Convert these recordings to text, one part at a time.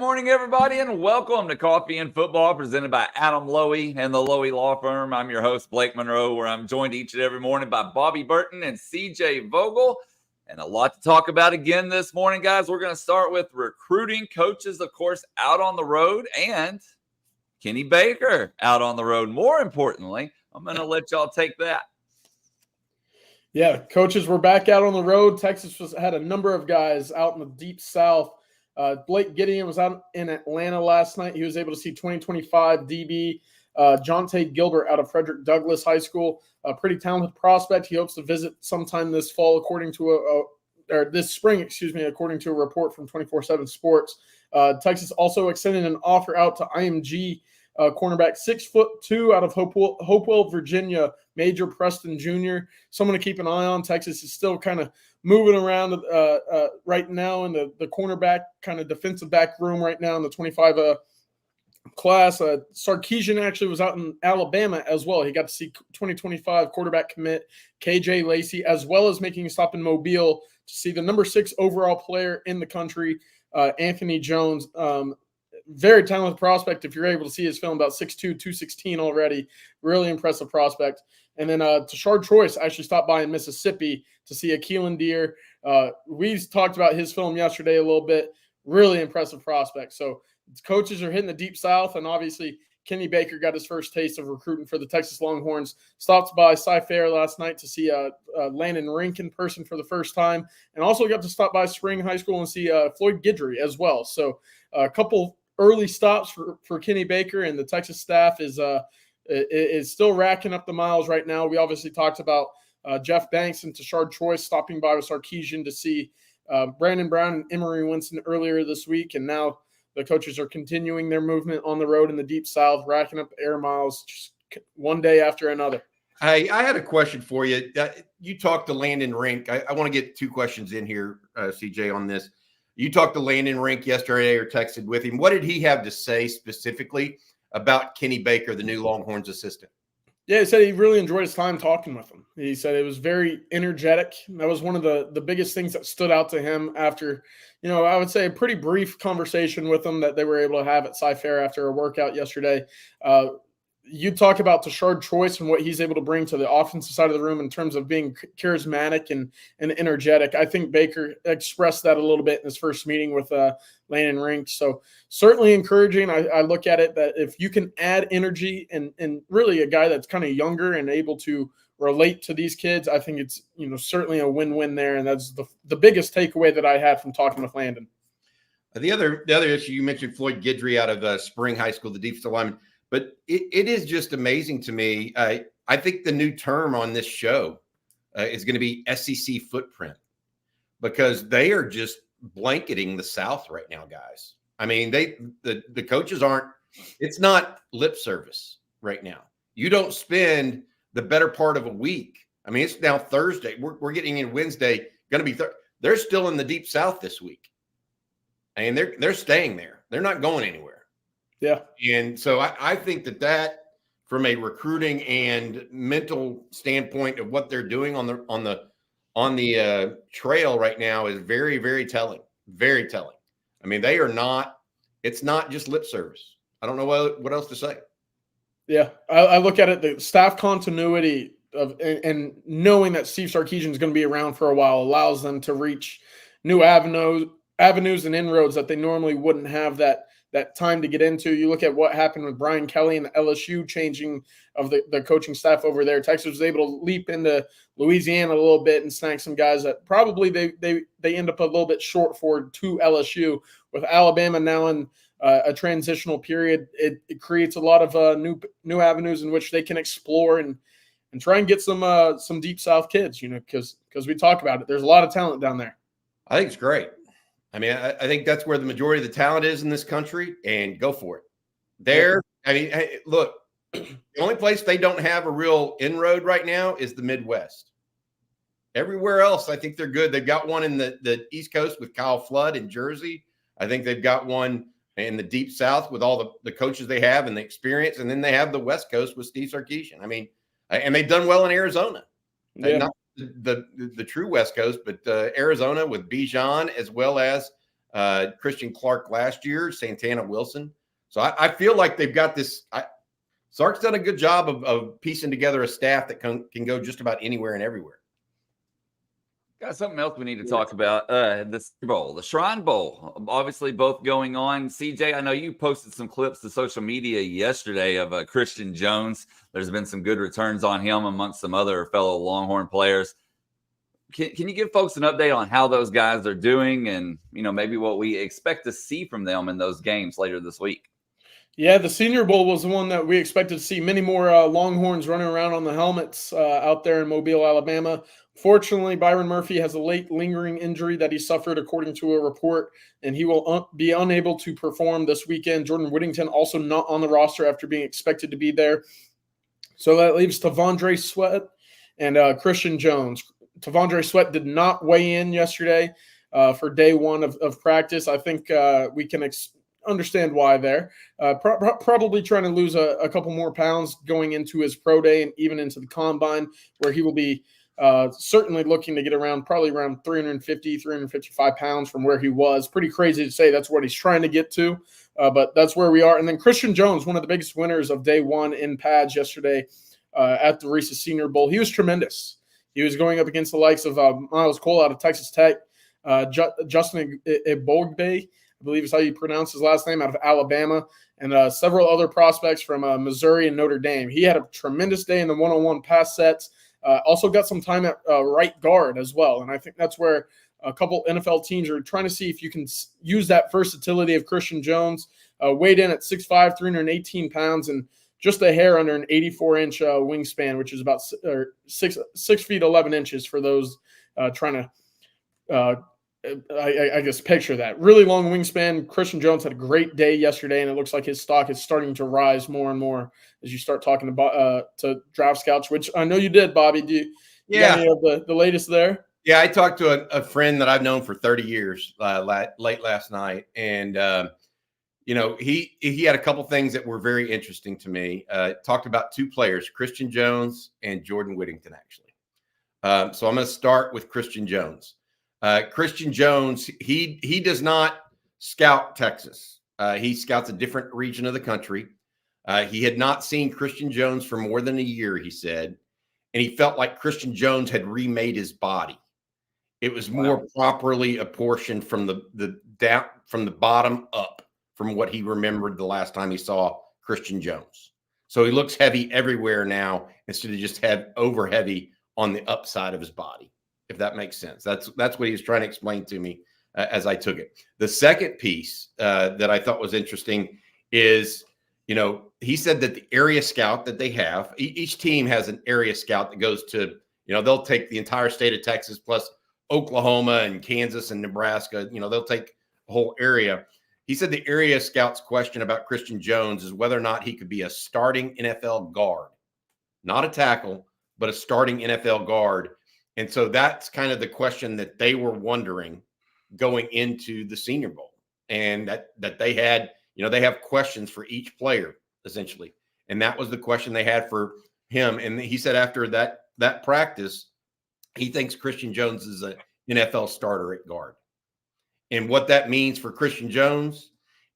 morning, everybody, and welcome to Coffee and Football, presented by Adam Lowy and the Lowy Law Firm. I'm your host, Blake Monroe, where I'm joined each and every morning by Bobby Burton and CJ Vogel. And a lot to talk about again this morning, guys. We're going to start with recruiting coaches, of course, out on the road, and Kenny Baker out on the road. More importantly, I'm going to let y'all take that. Yeah, coaches were back out on the road. Texas had a number of guys out in the deep south. Blake Gideon was out in Atlanta last night. He was able to see 2025 DB Jonte Gilbert out of Frederick Douglass High School. A pretty talented prospect. He hopes to visit sometime this fall, according to this spring, according to a report from 24/7 Sports. Texas also extended an offer out to IMG cornerback 6'2" out of Hopewell, Virginia, Major Preston Jr. Someone to keep an eye on. Texas is still kind of moving around right now in the cornerback kind of defensive back room right now in the 25 class. Sarkisian actually was out in Alabama as well. He got to see 2025 quarterback commit KJ Lacey, as well as making a stop in Mobile to see the number 6 overall player in the country, Anthony Jones. Very talented prospect. If you're able to see his film, about 6'2", 216 already. Really impressive prospect. And then Tashard Choice actually stopped by in Mississippi to see a Keelan Deere. We talked about his film yesterday a little bit. Really impressive prospect. So coaches are hitting the deep south, and obviously Kenny Baker got his first taste of recruiting for the Texas Longhorns. Stopped by Cy-Fair last night to see Landon Rink in person for the first time, and also got to stop by Spring High School and see Floyd Guidry as well. So a couple early stops for Kenny Baker, and the Texas staff is still racking up the miles right now. We obviously talked about Jeff Banks and Tashard Choice stopping by with Sarkisian to see Brandon Brown and Emory Winston earlier this week, and now the coaches are continuing their movement on the road in the deep south, racking up air miles just one day after another. Hey, I had a question for you. You talked to Landon Rink. I want to get 2 questions in here, CJ, on this. You talked to Landon Rink yesterday or texted with him. What did he have to say specifically about Kenny Baker, the new Longhorns assistant? Yeah, he said he really enjoyed his time talking with him. He said it was very energetic. That was one of the biggest things that stood out to him after, I would say a pretty brief conversation with him that they were able to have at Cy-Fair after a workout yesterday. You talk about Tashard Choice and what he's able to bring to the offensive side of the room in terms of being charismatic and energetic. I think Baker expressed that a little bit in his first meeting with Landon Rink. So certainly encouraging. I look at it that if you can add energy and really a guy that's kind of younger and able to relate to these kids, I think it's certainly a win-win there. And that's the biggest takeaway that I had from talking with Landon. The other issue, you mentioned Floyd Guidry out of Spring High School, the defensive lineman. But it is just amazing to me. I think the new term on this show is going to be SEC footprint, because they are just blanketing the South right now, guys. I mean, the coaches aren't – it's not lip service right now. You don't spend the better part of a week. I mean, it's now Thursday. We're getting in Wednesday. Going to be they're still in the deep South this week. And they're staying there. They're not going anywhere. Yeah. And so I think that from a recruiting and mental standpoint of what they're doing on the trail right now is very, very telling. Very telling. I mean, it's not just lip service. I don't know what else to say. Yeah. I look at it, the staff continuity and knowing that Steve Sarkisian is going to be around for a while allows them to reach new avenues and inroads that they normally wouldn't have that time to get into. You look at what happened with Brian Kelly and the LSU changing of the coaching staff over there. Texas was able to leap into Louisiana a little bit and snag some guys that probably they end up a little bit short for to LSU. With Alabama now in a transitional period, it creates a lot of new avenues in which they can explore and try and get some deep South kids, because we talk about it. There's a lot of talent down there. I think it's great. I mean, I think that's where the majority of the talent is in this country, and go for it. I mean, hey, look, the only place they don't have a real inroad right now is the Midwest. Everywhere else, I think they're good. They've got one in the East Coast with Kyle Flood in Jersey. I think they've got one in the Deep South with all the coaches they have and the experience. And then they have the West Coast with Steve Sarkisian. I mean, and they've done well in Arizona. Yeah. Not the true West Coast, but Arizona with Bijan, as well as Christian Clark last year, Santana Wilson. So I feel like they've got this. Sark's done a good job of piecing together a staff that can go just about anywhere and everywhere. Got something else we need to talk about. The Super Bowl, the Shrine Bowl, obviously both going on. CJ, I know you posted some clips to social media yesterday of Christian Jones. There's been some good returns on him amongst some other fellow Longhorn players. Can you give folks an update on how those guys are doing and, maybe what we expect to see from them in those games later this week? Yeah, the Senior Bowl was the one that we expected to see many more Longhorns running around on the helmets out there in Mobile, Alabama. Fortunately, Byron Murphy has a late lingering injury that he suffered, according to a report, and he will be unable to perform this weekend. Jordan Whittington also not on the roster after being expected to be there. So that leaves Tavondre Sweat and Christian Jones. Tavondre Sweat did not weigh in yesterday for day one of practice. I think we can understand why there. Probably trying to lose a couple more pounds going into his pro day and even into the combine, where he will be certainly looking to get probably around 350, 355 pounds from where he was. Pretty crazy to say that's what he's trying to get to, but that's where we are. And then Christian Jones, one of the biggest winners of day one in pads yesterday at the Reese's Senior Bowl. He was tremendous. He was going up against the likes of Miles Cole out of Texas Tech, Justin Ebogbe, I believe is how you pronounce his last name, out of Alabama, and several other prospects from Missouri and Notre Dame. He had a tremendous day in the one-on-one pass sets. Also got some time at right guard as well. And I think that's where a couple NFL teams are trying to see if you can use that versatility of Christian Jones. Weighed in at 6'5", 318 pounds, and just a hair under an 84-inch wingspan, which is about 6 feet 11 inches for those trying to I guess picture that. Really long wingspan. Christian Jones had a great day yesterday, and it looks like his stock is starting to rise more and more as you start talking to draft scouts, which I know you did, Bobby. You got any of the latest there? Yeah, I talked to a friend that I've known for 30 years late last night, and he had a couple things that were very interesting to me. Talked about two players, Christian Jones and Jordan Whittington, actually. So I'm going to start with Christian Jones. Christian Jones, he does not scout Texas. He scouts a different region of the country. He had not seen Christian Jones for more than a year, he said, and he felt like Christian Jones had remade his body. It was more properly apportioned from the down, from the bottom up, from what he remembered the last time he saw Christian Jones. So he looks heavy everywhere now instead of just over heavy on the upside of his body, if that makes sense. That's what he was trying to explain to me as I took it. The second piece that I thought was interesting is, he said that the area scout that they have, each team has an area scout that goes to, they'll take the entire state of Texas plus Oklahoma and Kansas and Nebraska. They'll take the whole area. He said the area scout's question about Christian Jones is whether or not he could be a starting NFL guard, not a tackle, but a starting NFL guard. And so that's kind of the question that they were wondering going into the Senior Bowl, and that they had, they have questions for each player essentially. And that was the question they had for him. And he said after that practice, he thinks Christian Jones is an NFL starter at guard. And what that means for Christian Jones,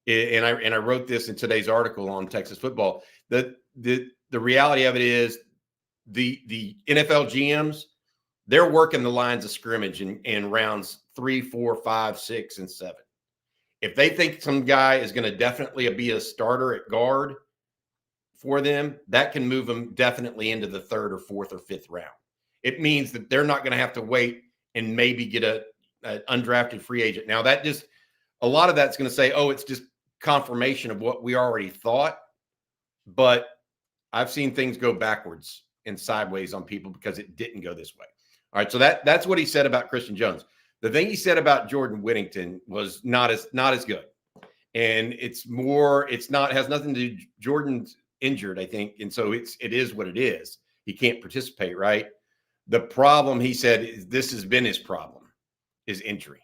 and I wrote this in today's article on Texas football, that the reality of it is the NFL GMs, they're working the lines of scrimmage in rounds 3, 4, 5, 6, and 7. If they think some guy is going to definitely be a starter at guard for them, that can move them definitely into the 3rd or 4th or 5th round. It means that they're not going to have to wait and maybe get an undrafted free agent. Now, that just, a lot of that's going to say, oh, it's just confirmation of what we already thought. But I've seen things go backwards and sideways on people because it didn't go this way. All right, so that's what he said about Christian Jones. The thing he said about Jordan Whittington was not as good. And has nothing to do, Jordan's injured, I think. And so it is what it is. He can't participate, right? The problem, he said, is this has been his problem, is injury.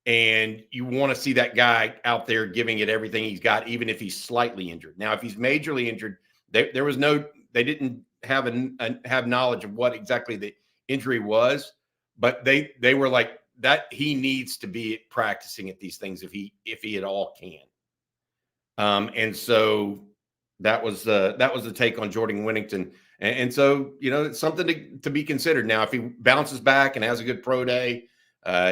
And you want to see that guy out there giving it everything he's got, even if he's slightly injured. Now, if he's majorly injured, they didn't have knowledge of what exactly the injury was, but they were like, that he needs to be practicing at these things if he at all can. And so that was the take on Jordan Winnington. And so, it's something to be considered. Now, if he bounces back and has a good pro day,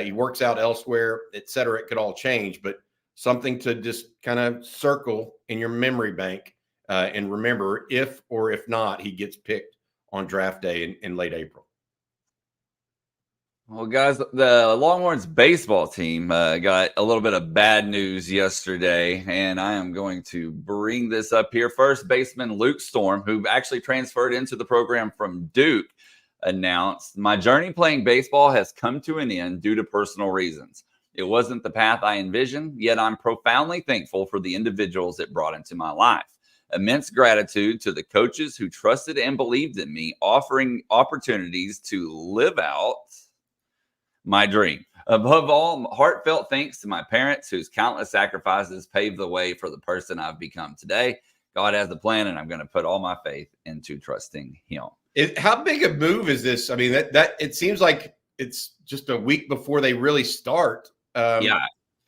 he works out elsewhere, et cetera, it could all change. But something to just kind of circle in your memory bank and remember if or if not he gets picked on draft day in late April. Well, guys, the Longhorns baseball team got a little bit of bad news yesterday, and I am going to bring this up here. First baseman Luke Storm, who actually transferred into the program from Duke, announced, "My journey playing baseball has come to an end due to personal reasons. It wasn't the path I envisioned, yet I'm profoundly thankful for the individuals it brought into my life. Immense gratitude to the coaches who trusted and believed in me, offering opportunities to live out my dream. Above all, heartfelt thanks to my parents whose countless sacrifices paved the way for the person I've become today. God has a plan, and I'm going to put all my faith into trusting him." How big a move is this? I mean, that it seems like it's just a week before they really start.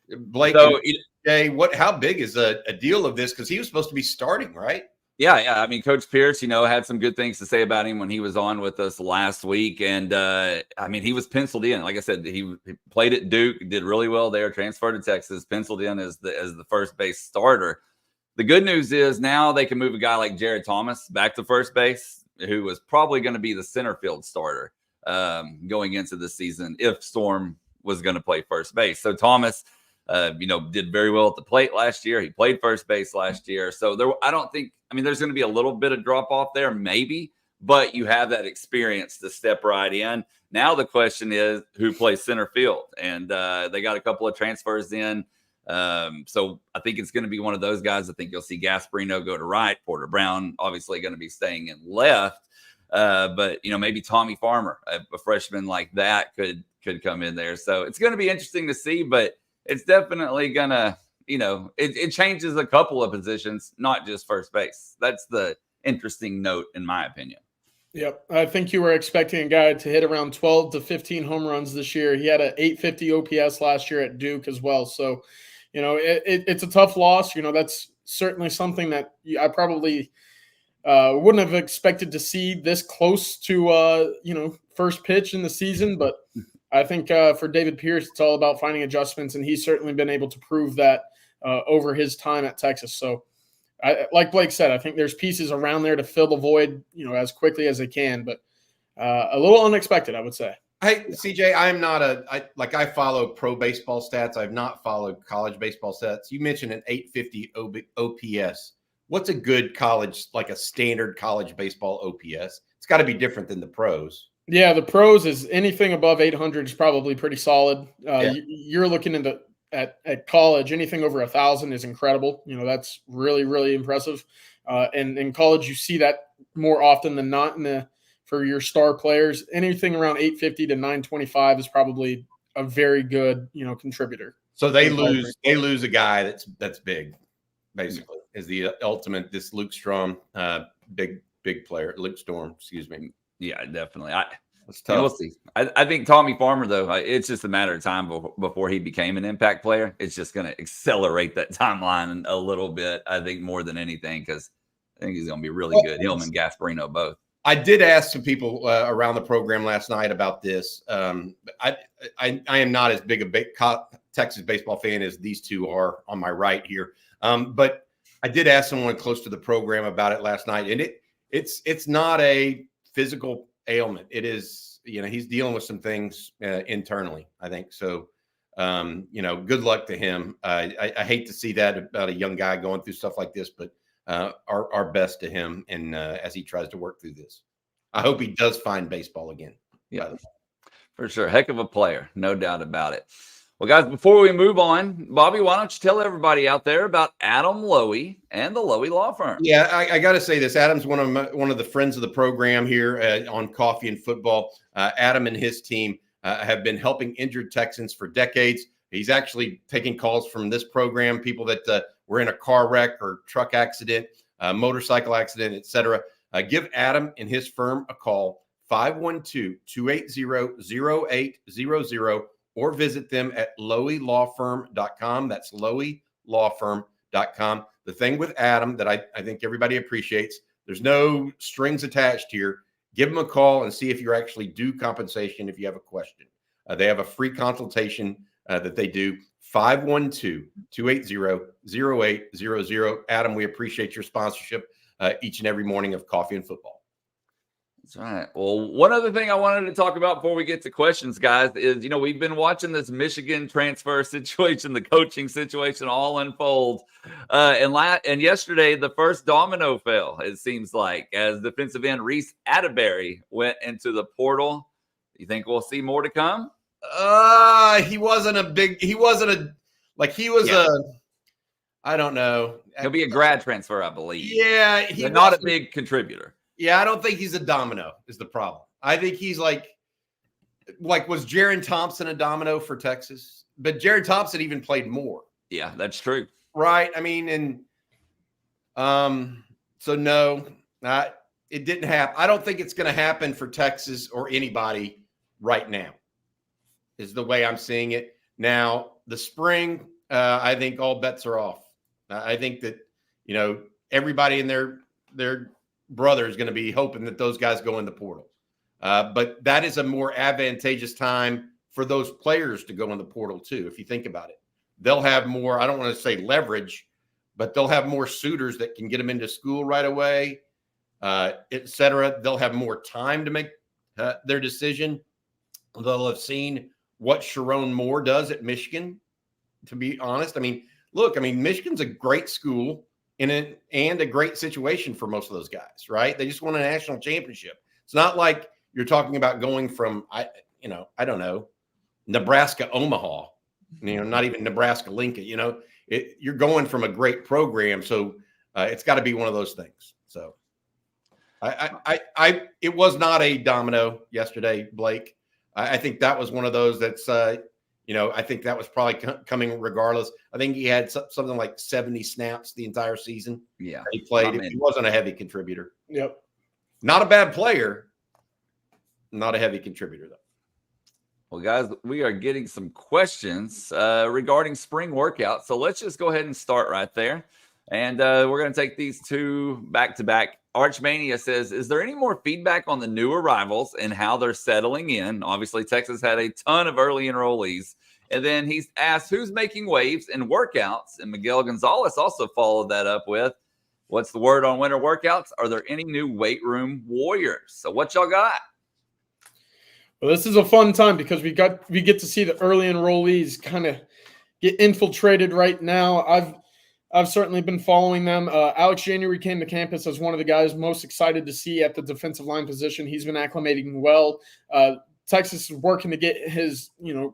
Blake, so, Jay, how big is a deal of this? Because he was supposed to be starting, right? Yeah. I mean, Coach Pierce, had some good things to say about him when he was on with us last week. And, I mean, he was penciled in. Like I said, he played at Duke, did really well there, transferred to Texas, penciled in as the first base starter. The good news is now they can move a guy like Jared Thomas back to first base, who was probably going to be the center field starter going into the season if Storm was going to play first base. So Thomas, did very well at the plate last year. He played first base last year. So there's going to be a little bit of drop off there, maybe, but you have that experience to step right in. Now the question is who plays center field, and they got a couple of transfers in. So I think it's going to be one of those guys. I think you'll see Gasparino go to right, Porter Brown obviously going to be staying in left. But maybe Tommy Farmer, a freshman like that, could come in there. So it's going to be interesting to see, but it's definitely going to, it changes a couple of positions, not just first base. That's the interesting note, in my opinion. Yep. I think you were expecting a guy to hit around 12 to 15 home runs this year. He had an 850 OPS last year at Duke as well. So, it's a tough loss. That's certainly something that I probably wouldn't have expected to see this close to, first pitch in the season. But I think for David Pierce, it's all about finding adjustments, and he's certainly been able to prove that over his time at Texas. So, like Blake said, I think there's pieces around there to fill the void, as quickly as they can, but a little unexpected, I would say. Hey, CJ, I follow pro baseball stats. I've not followed college baseball stats. You mentioned an 850 OPS. What's a good college, like a standard college baseball OPS? It's got to be different than the pros. Yeah, the pros is anything above 800 is probably pretty solid. You're looking at college, anything over 1,000 is incredible. That's really, really impressive. And in college, you see that more often than not for your star players. Anything around 850 to 925 is probably a very good, contributor. So they lose a guy that's big, basically, is the ultimate. This Luke Storm, big player. Luke Storm, excuse me. Yeah, definitely. It's tough. We'll see. I think Tommy Farmer, though, it's just a matter of time before he became an impact player. It's just going to accelerate that timeline a little bit, I think, more than anything, because I think he's going to be really good. Him and Gasparino both. I did ask some people around the program last night about this. I am not as big a Texas baseball fan as these two are on my right here. But I did ask someone close to the program about it last night, and it's not a physical ailment. It is, he's dealing with some things internally, I think. So, good luck to him. I hate to see that about a young guy going through stuff like this, but our best to him, and as he tries to work through this. I hope he does find baseball again. Yeah, for sure. Heck of a player, no doubt about it. Well, guys, before we move on, Bobby, why don't you tell everybody out there about Adam Lowy and the Lowy Law Firm? Yeah, I got to say this. Adam's one of the friends of the program here on Coffee and Football. Adam and his team have been helping injured Texans for decades. He's actually taking calls from this program, people that were in a car wreck or truck accident, motorcycle accident, etc. Give Adam and his firm a call, 512-280-0800, or visit them at loweylawfirm.com. That's loweylawfirm.com. The thing with Adam that I think everybody appreciates, there's no strings attached here. Give them a call and see if you're actually due compensation if you have a question. They have a free consultation that they do, 512-280-0800. Adam, we appreciate your sponsorship each and every morning of Coffee and Football. That's right. Well, one other thing I wanted to talk about before we get to questions, guys, is, we've been watching this Michigan transfer situation, the coaching situation all unfold. And yesterday, the first domino fell, it seems like, as defensive end Reese Atterbury went into the portal. You think we'll see more to come? He was I don't know. He'll be a grad transfer, I believe. Yeah. He's not a big contributor. Yeah, I don't think he's a domino is the problem. I think he's like was Jaron Thompson a domino for Texas? But Jaron Thompson even played more. Yeah, that's true. Right. I mean, and so no, it didn't happen. I don't think it's going to happen for Texas or anybody right now, is the way I'm seeing it. Now, the spring, I think all bets are off. I think that, everybody in their brother is going to be hoping that those guys go in the portal. But that is a more advantageous time for those players to go in the portal too. If you think about it, they'll have more, I don't want to say leverage, but they'll have more suitors that can get them into school right away, et cetera. They'll have more time to make their decision. They'll have seen what Sharon Moore does at Michigan, to be honest. I mean, Michigan's a great school and a great situation for most of those guys, right? They just won a national championship. It's not like you're talking about going from, I don't know, Nebraska, Omaha, not even Nebraska, Lincoln, you're going from a great program. So it's got to be one of those things. So it was not a domino yesterday, Blake. I think that was one of those that's, I think that was probably coming regardless. I think he had something like 70 snaps the entire season. Yeah. He played. He wasn't a heavy contributor. Yep. Not a bad player. Not a heavy contributor, though. Well, guys, we are getting some questions regarding spring workouts. So let's just go ahead and start right there. And we're going to take these two back to back. Archmania says, is there any more feedback on the new arrivals and how they're settling in? Obviously, Texas had a ton of early enrollees. And then he's asked who's making waves in workouts. And Miguel Gonzalez also followed that up with, what's the word on winter workouts? Are there any new weight room warriors? So what y'all got? Well, this is a fun time because we get to see the early enrollees kind of get infiltrated right now. I've certainly been following them. Alex January came to campus as one of the guys most excited to see at the defensive line position. He's been acclimating well. Texas is working to get his,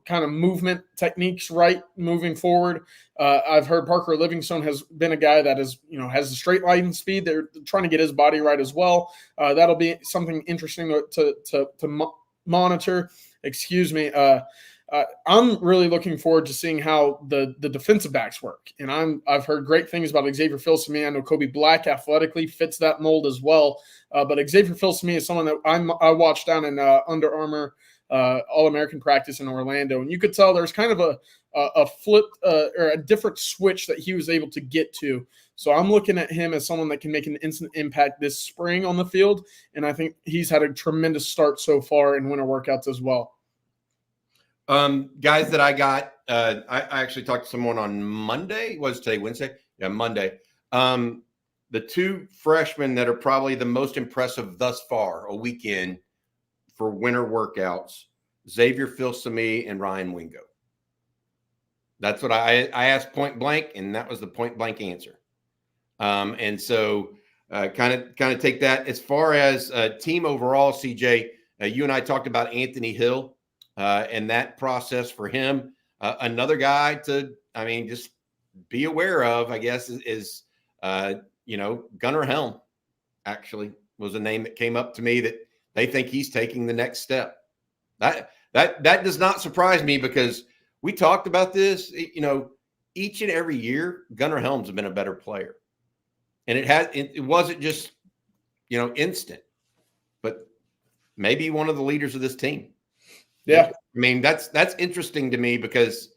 kind of movement techniques right moving forward. I've heard Parker Livingstone has been a guy that is, has a straight line speed. They're trying to get his body right as well. That'll be something interesting to monitor. Excuse me. I'm really looking forward to seeing how the defensive backs work. And I've heard great things about Xavier Filsaime. I know Kobe Black athletically fits that mold as well. But Xavier Filsaime is someone that I watched down in Under Armour All-American practice in Orlando. And you could tell there's kind of a flip or a different switch that he was able to get to. So I'm looking at him as someone that can make an instant impact this spring on the field. And I think he's had a tremendous start so far in winter workouts as well. Guys that I got, I actually talked to someone on Monday. Was today Wednesday? Yeah, Monday. The two freshmen that are probably the most impressive thus far a weekend for winter workouts, Xavier Filsaime and Ryan Wingo. That's what I asked point blank, and that was the point blank answer. And so kind of take that. As far as team overall, CJ, you and I talked about Anthony Hill. And that process for him, another guy to, just be aware of, I guess, is Gunnar Helm actually was a name that came up to me that they think he's taking the next step. That does not surprise me because we talked about this, each and every year, Gunnar Helm's been a better player. And it wasn't just, instant, but maybe one of the leaders of this team. Yeah. I mean, that's interesting to me because,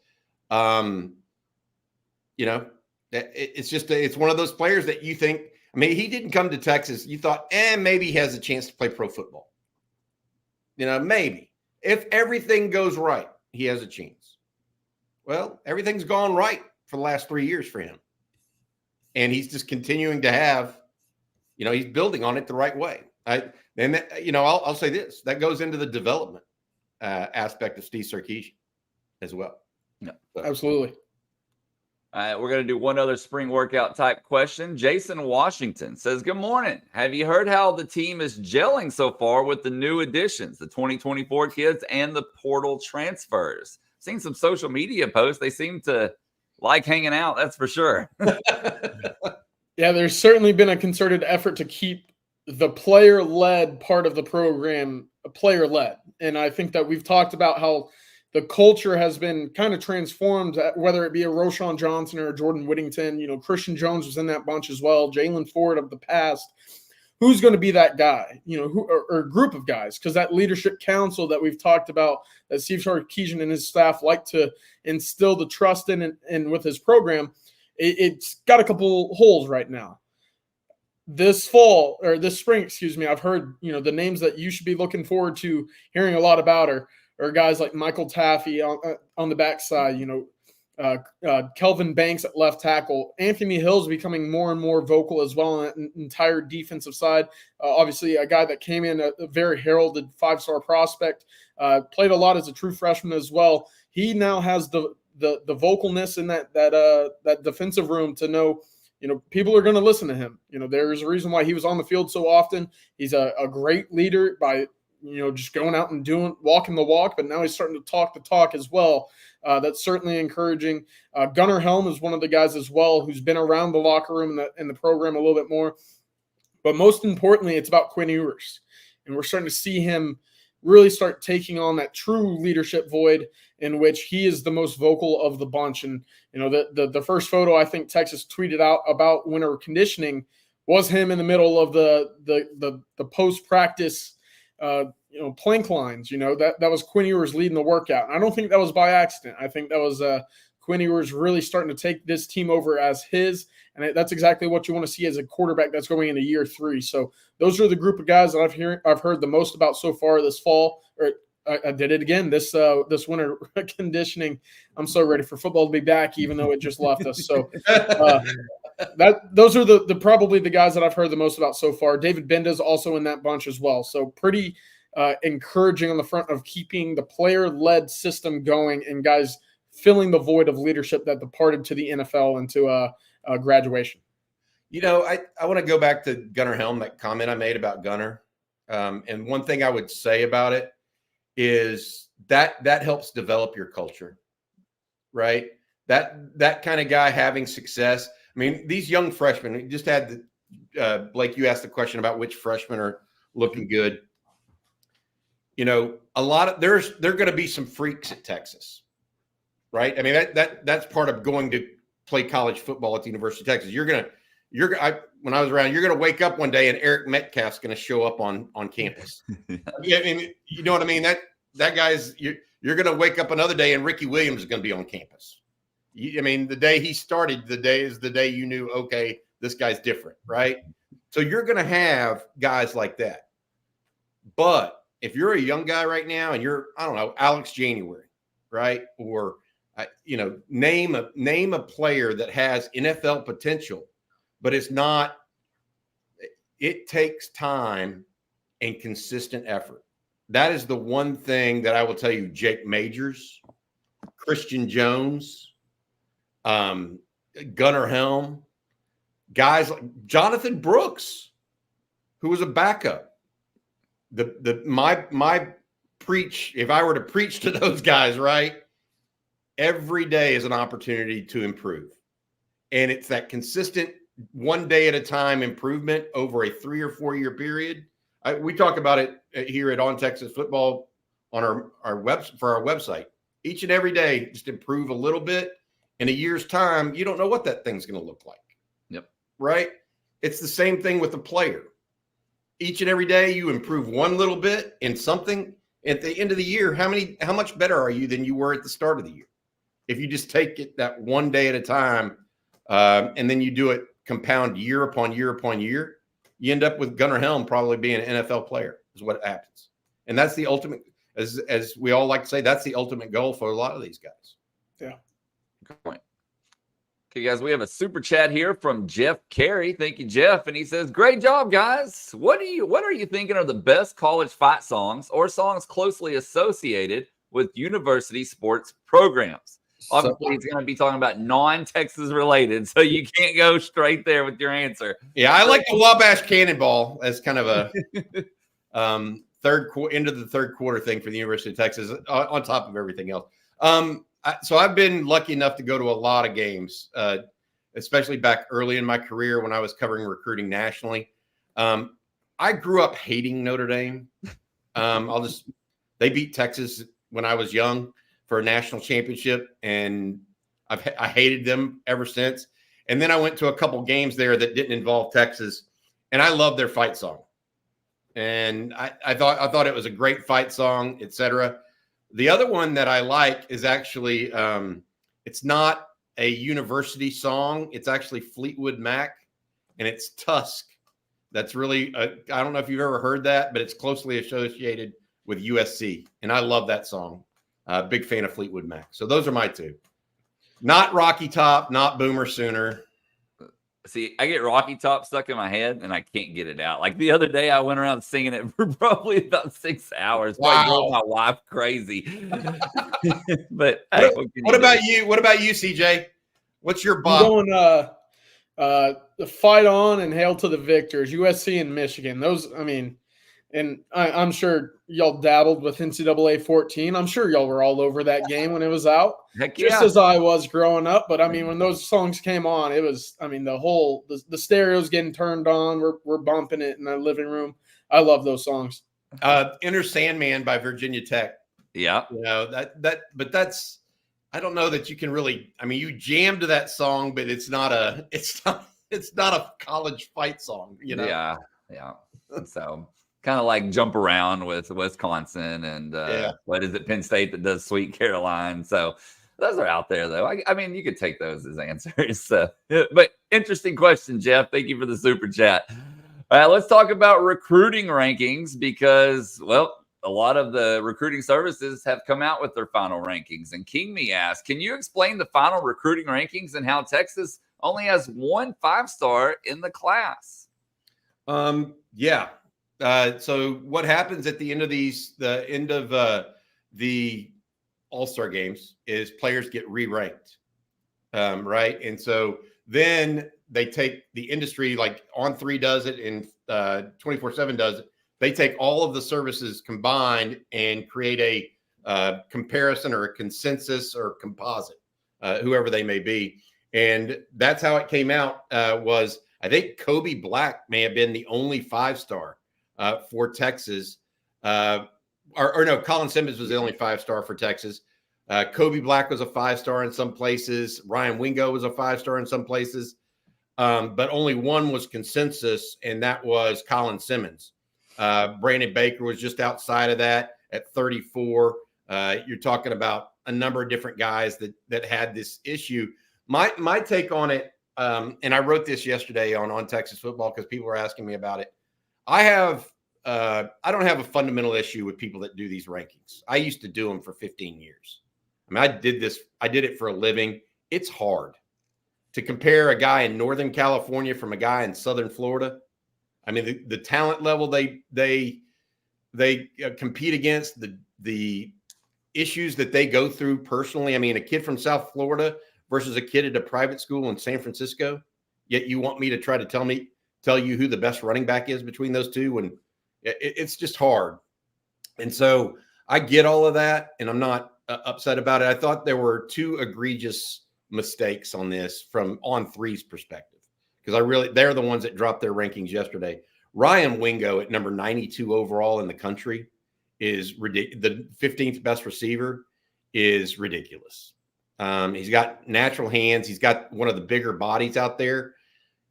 it's one of those players that you think, I mean, he didn't come to Texas. You thought, maybe he has a chance to play pro football. Maybe. If everything goes right, he has a chance. Well, everything's gone right for the last 3 years for him. And he's just continuing to have, he's building on it the right way. I'll say this. That goes into the development aspect of Steve Sarkisian as well. Yeah, absolutely. All right, we're going to do one other spring workout type question. Jason Washington says, good morning. Have you heard how the team is gelling so far with the new additions, the 2024 kids and the portal transfers? Seen some social media posts. They seem to like hanging out, that's for sure. Yeah, there's certainly been a concerted effort to keep the player-led part of the program player-led. And I think that we've talked about how the culture has been kind of transformed, whether it be a Roschon Johnson or a Jordan Whittington. Christian Jones was in that bunch as well, Jalen Ford of the past. Who's going to be that guy, or group of guys? Because that leadership council that we've talked about, that Steve Sarkisian and his staff like to instill the trust in and with his program, it's got a couple holes right now. This spring, I've heard, the names that you should be looking forward to hearing a lot about are guys like Michael Taffy on the backside, Kelvin Banks at left tackle. Anthony Hill's becoming more and more vocal as well on that entire defensive side. Obviously, a guy that came in, a very heralded 5-star prospect, played a lot as a true freshman as well. He now has the vocalness in that defensive room to know, people are going to listen to him. There's a reason why he was on the field so often. He's a great leader by just going out and walking the walk, but now he's starting to talk the talk as well. That's certainly encouraging. Gunnar Helm is one of the guys as well who's been around the locker room and the program a little bit more. But most importantly, it's about Quinn Ewers. And we're starting to see him really start taking on that true leadership void in which he is the most vocal of the bunch. And, the first photo I think Texas tweeted out about winter conditioning was him in the middle of the post-practice plank lines. That was Quinn Ewers leading the workout. And I don't think that was by accident. I think that was Quinn Ewers really starting to take this team over as his, and that's exactly what you want to see as a quarterback that's going into year 3. So those are the group of guys that I've heard the most about so far this fall. Or I did it again this winter conditioning. I'm so ready for football to be back, even though it just left us. So those are the probably the guys that I've heard the most about so far. David Benda's also in that bunch as well. So pretty encouraging on the front of keeping the player-led system going and guys filling the void of leadership that departed to the NFL and to graduation. I want to go back to Gunnar Helm, that comment I made about Gunnar. And one thing I would say about it is that helps develop your culture, right? That kind of guy having success. I mean, these young freshmen, we just had Blake, you asked the question about which freshmen are looking good. A lot of there are going to be some freaks at Texas, right? I mean, that's part of going to play college football at the University of Texas. When I was around, you're going to wake up one day and Eric Metcalf's going to show up on campus. I mean, you know what I mean? That guy's you're going to wake up another day and Ricky Williams is going to be on campus. I mean, the day he started, the day you knew, okay, this guy's different, right? So you're going to have guys like that. But if you're a young guy right now and you're, I don't know, Alex January, right? Or, name a player that has NFL potential, but it's not, it takes time and consistent effort. That is the one thing that I will tell you, Jake Majors, Christian Jones, Gunnar Helm, guys like Jonathan Brooks, who was a backup. My preach, if I were to preach to those guys, right? Every day is an opportunity to improve. And it's that consistent one day at a time improvement over a 3 or 4 year period. We talk about it here at On Texas Football on our website. Each and every day, just improve a little bit. In a year's time, you don't know what that thing's going to look like. Yep. Right? It's the same thing with the player. Each and every day, you improve one little bit in something. At the end of the year, how much better are you than you were at the start of the year? If you just take it that one day at a time, and then you do it compound year upon year upon year, you end up with Gunnar Helm probably being an NFL player is what happens. And that's the ultimate, as we all like to say, that's the ultimate goal for a lot of these guys. Yeah. Good point. Okay, guys, we have a super chat here from Jeff Carey. Thank you, Jeff. And he says, great job, guys. What are you thinking are the best college fight songs or songs closely associated with university sports programs? Obviously, he's going to be talking about non-Texas related, so you can't go straight there with your answer. Yeah, I like the Wabash Cannonball as kind of a end of the third quarter thing for the University of Texas on top of everything else. So I've been lucky enough to go to a lot of games, especially back early in my career when I was covering recruiting nationally. I grew up hating Notre Dame. They beat Texas when I was young for a national championship, and I hated them ever since. And then I went to a couple games there that didn't involve Texas, and I loved their fight song. And I thought it was a great fight song, etc. The other one that I like is actually it's not a university song. It's actually Fleetwood Mac, and it's Tusk. That's really I don't know if you've ever heard that, but it's closely associated with USC, and I love that song. Big fan of Fleetwood Mac. So those are my two. Not Rocky Top, not Boomer Sooner. See, I get Rocky Top stuck in my head, and I can't get it out. Like the other day, I went around singing it for probably about 6 hours. Wow. I drove my wife crazy. But hey, what about you? What about you, CJ? What's your bop? I'm going the Fight On and Hail to the Victors, USC and Michigan. Those, I mean, and I'm sure y'all dabbled with NCAA 14. I'm sure y'all were all over that game when it was out. Heck yeah. Just as I was growing up. But, I mean, when those songs came on, it was, I mean, the stereo's getting turned on. We're bumping it in the living room. I love those songs. Enter Sandman by Virginia Tech. Yeah. You know, but that's, I don't know that you can really, I mean, you jammed to that song, but it's not a college fight song, you know? Yeah. Yeah. So kind of like Jump Around with Wisconsin and what is it, Penn State that does Sweet Caroline. So those are out there, though. I mean, you could take those as answers. So, but interesting question, Jeff. Thank you for the super chat. All right, let's talk about recruiting rankings because, well, a lot of the recruiting services have come out with their final rankings. And King Me asked, can you explain the final recruiting rankings and how Texas only has 1 5-star in the class? Yeah. So what happens at the end of the All-Star games is players get re-ranked, right? And so then they take the industry, like On3 does it and 24/7 does it. They take all of the services combined and create a comparison or a consensus or composite, whoever they may be. And that's how it came out. Was I think Kobe Black may have been the only 5-star for Texas. Or no, Colin Simmons was the only 5-star for Texas. Kobe Black was a 5-star in some places. Ryan Wingo was a 5-star in some places. But only one was consensus, and that was Colin Simmons. Brandon Baker was just outside of that at 34. You're talking about a number of different guys that had this issue. My take on it, and I wrote this yesterday on Texas Football because people were asking me about it. I don't have a fundamental issue with people that do these rankings. I used to do them for 15 years. I mean, I did it for a living. It's hard to compare a guy in Northern California from a guy in Southern Florida. I mean, the talent level they compete against, the issues that they go through personally. I mean, a kid from South Florida versus a kid at a private school in San Francisco. Yet you want me to try to tell you who the best running back is between those two, and it's just hard. And so I get all of that, and I'm not upset about it. I thought there were 2 egregious mistakes on this from On3's perspective, because they're the ones that dropped their rankings yesterday. Ryan Wingo at number 92 overall in the country is ridiculous. The 15th best receiver is ridiculous. He's got natural hands. He's got one of the bigger bodies out there.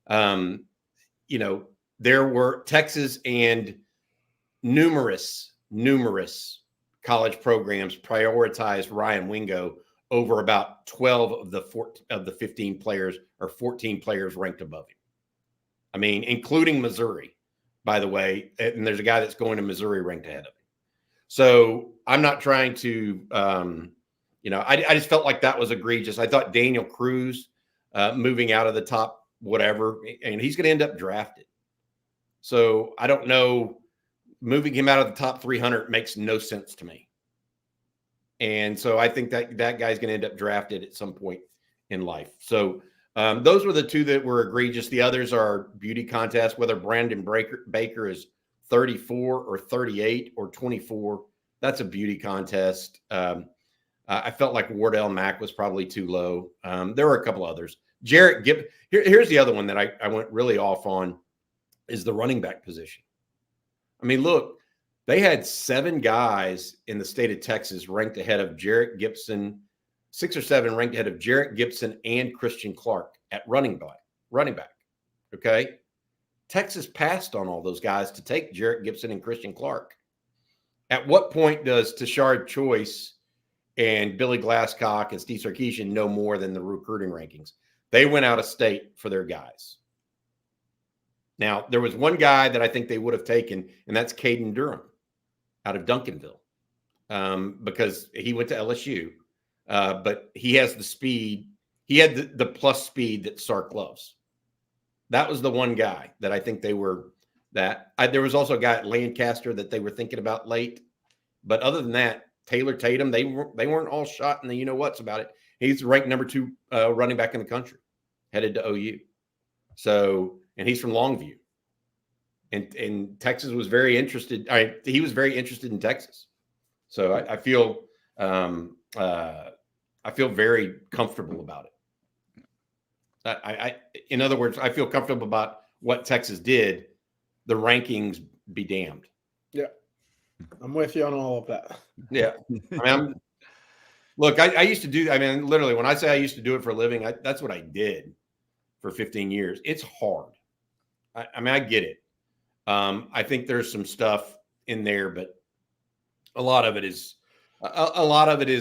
You know, there were Texas and numerous college programs prioritize Ryan Wingo over about 12 of the 15 players or 14 players ranked above him. I mean, including Missouri, by the way. And there's a guy that's going to Missouri ranked ahead of him. So I'm not trying to, I just felt like that was egregious. I thought Daniel Cruz moving out of the top whatever, and he's going to end up drafted. So I don't know. Moving him out of the top 300 makes no sense to me. And so I think that guy's going to end up drafted at some point in life. So those were the two that were egregious. The others are beauty contests, whether Brandon Baker is 34 or 38 or 24. That's a beauty contest. I felt like Wardell Mack was probably too low. There were a couple others. Jarrett Gibb. Here's the other one that I went really off on is the running back position. I mean, look, they had 7 guys in the state of Texas ranked ahead of Jarrett Gibson, 6 or 7 ranked ahead of Jarrett Gibson and Christian Clark at running back. Okay. Texas passed on all those guys to take Jarrett Gibson and Christian Clark. At what point does Tashard Choice and Billy Glasscock and Steve Sarkisian know more than the recruiting rankings? They went out of state for their guys. Now, there was one guy that I think they would have taken, and that's Caden Durham out of Duncanville, because he went to LSU, but he has the speed. He had the plus speed that Sark loves. That was the one guy that I think they were that. There was also a guy at Lancaster that they were thinking about late. But other than that, Taylor Tatum, they weren't all shot in the you-know-whats about it. He's ranked number 2 running back in the country, headed to OU. So, and he's from Longview. And Texas was very interested. He was very interested in Texas. So I feel very comfortable about it. In other words, I feel comfortable about what Texas did. The rankings be damned. Yeah, I'm with you on all of that. Yeah, look, I used to do. I mean, literally, when I say I used to do it for a living, that's what I did for 15 years. It's hard. I get it. I think there's some stuff in there, but a lot of it is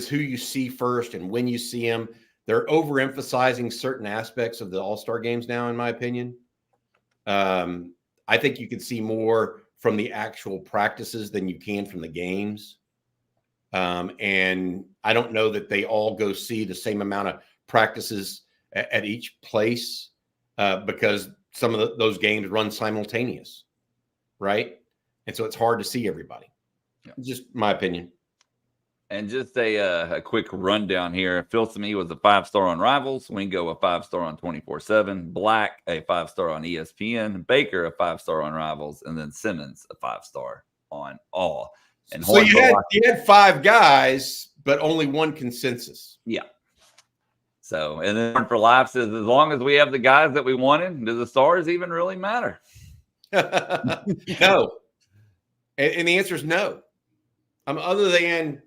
who you see first and when you see them. They're overemphasizing certain aspects of the All-Star games now, in my opinion. I think you can see more from the actual practices than you can from the games. And I don't know that they all go see the same amount of practices at each place, because some of those games run simultaneous, right? And so it's hard to see everybody. Yeah. Just my opinion. And just a quick rundown here. Phil Smee was a 5-star on Rivals. Wingo a 5-star on 24/7. Black a 5-star on ESPN. Baker a 5-star on Rivals, and then Simmons a 5-star on All. And so you had 5 guys, but only one consensus. Yeah. So, and then Horn for Life says, as long as we have the guys that we wanted, do the stars even really matter? No. And the answer is no. Other than,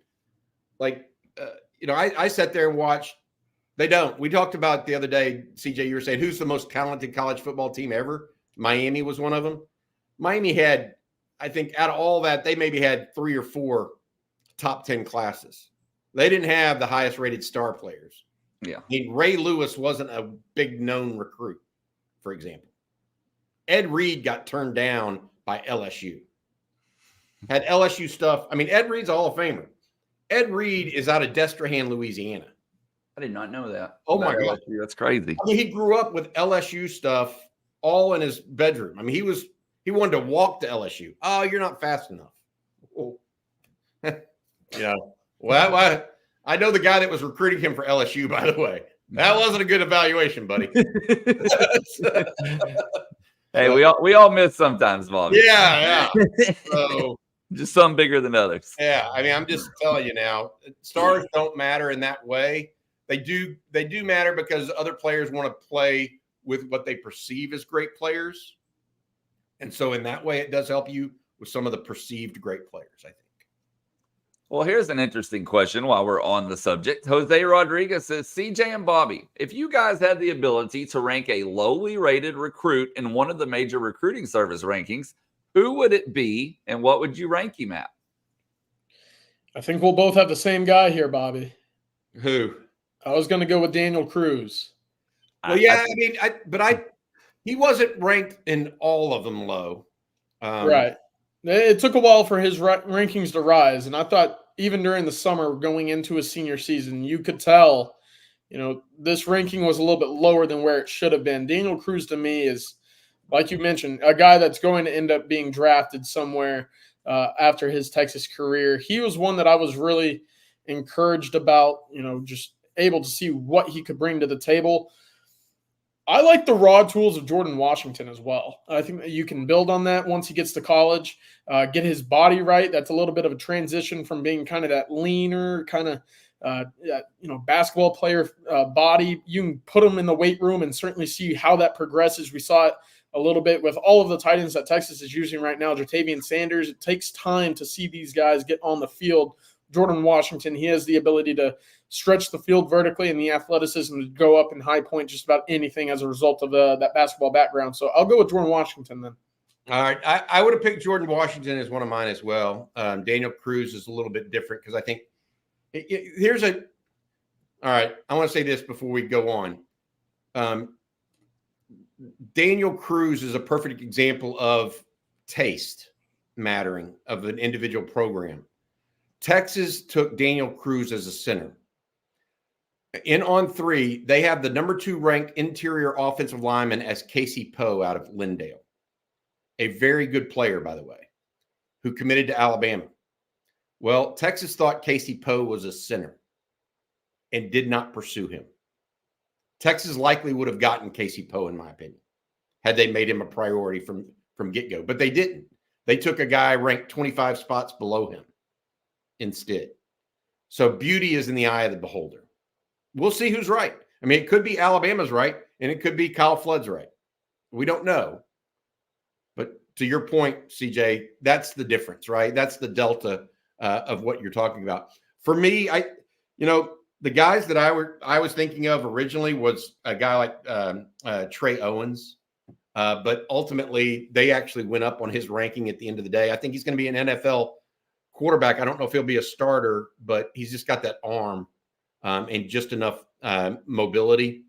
I sat there and watched. They don't. We talked about the other day, CJ, you were saying, who's the most talented college football team ever? Miami was one of them. Miami had, I think, out of all that, they maybe had 3 or 4 top 10 classes. They didn't have the highest rated star players. Yeah. I mean, Ray Lewis wasn't a big known recruit, for example. Ed Reed got turned down by LSU. Had LSU stuff. I mean, Ed Reed's a Hall of Famer. Ed Reed is out of Destrehan, Louisiana. I did not know that. Oh, my God. LSU. That's crazy. I mean, he grew up with LSU stuff all in his bedroom. I mean, he wanted to walk to LSU. Oh, you're not fast enough. Oh. Well, I know the guy that was recruiting him for LSU, by the way. That wasn't a good evaluation, buddy. Hey, we all miss sometimes, Bobby. Yeah. So, just some bigger than others. Yeah, I mean, I'm just telling you now, stars don't matter in that way. They do matter because other players want to play with what they perceive as great players. And so in that way, it does help you with some of the perceived great players, I think. Well, here's an interesting question while we're on the subject. Jose Rodriguez says, CJ and Bobby, if you guys had the ability to rank a lowly rated recruit in one of the major recruiting service rankings, who would it be and what would you rank him at? I think we'll both have the same guy here, Bobby. Who? I was going to go with Daniel Cruz. Well, he wasn't ranked in all of them low. Right. It took a while for his rankings to rise, and I thought even during the summer going into his senior season, you could tell, this ranking was a little bit lower than where it should have been. Daniel Cruz to me is, like you mentioned, a guy that's going to end up being drafted somewhere after his Texas career. He was one that I was really encouraged about, just able to see what he could bring to the table. I like the raw tools of Jordan Washington as well. I think that you can build on that once he gets to college, get his body right. That's a little bit of a transition from being kind of that leaner, kind of, basketball player body. You can put him in the weight room and certainly see how that progresses. We saw it a little bit with all of the tight ends that Texas is using right now. Jatavian Sanders, it takes time to see these guys get on the field. Jordan Washington, he has the ability to stretch the field vertically and the athleticism to go up in high point just about anything as a result of that basketball background. So I'll go with Jordan Washington then. All right. I would have picked Jordan Washington as one of mine as well. Daniel Cruz is a little bit different because I think all right. I want to say this before we go on. Daniel Cruz is a perfect example of taste mattering of an individual program. Texas took Daniel Cruz as a center. In on 3, they have the number 2 ranked interior offensive lineman as Casey Poe out of Lindale. A very good player, by the way, who committed to Alabama. Well, Texas thought Casey Poe was a center and did not pursue him. Texas likely would have gotten Casey Poe, in my opinion, had they made him a priority from get-go. But they didn't. They took a guy ranked 25 spots below him instead. So beauty is in the eye of the beholder. We'll see who's right. I mean, it could be Alabama's right, and it could be Kyle Flood's right. We don't know. But to your point, CJ, that's the difference, right? That's the delta of what you're talking about. For me, the guys that I was thinking of originally was a guy like Trey Owens, but ultimately they actually went up on his ranking at the end of the day. I think he's going to be an NFL quarterback. I don't know if he'll be a starter, but he's just got that arm and just enough mobility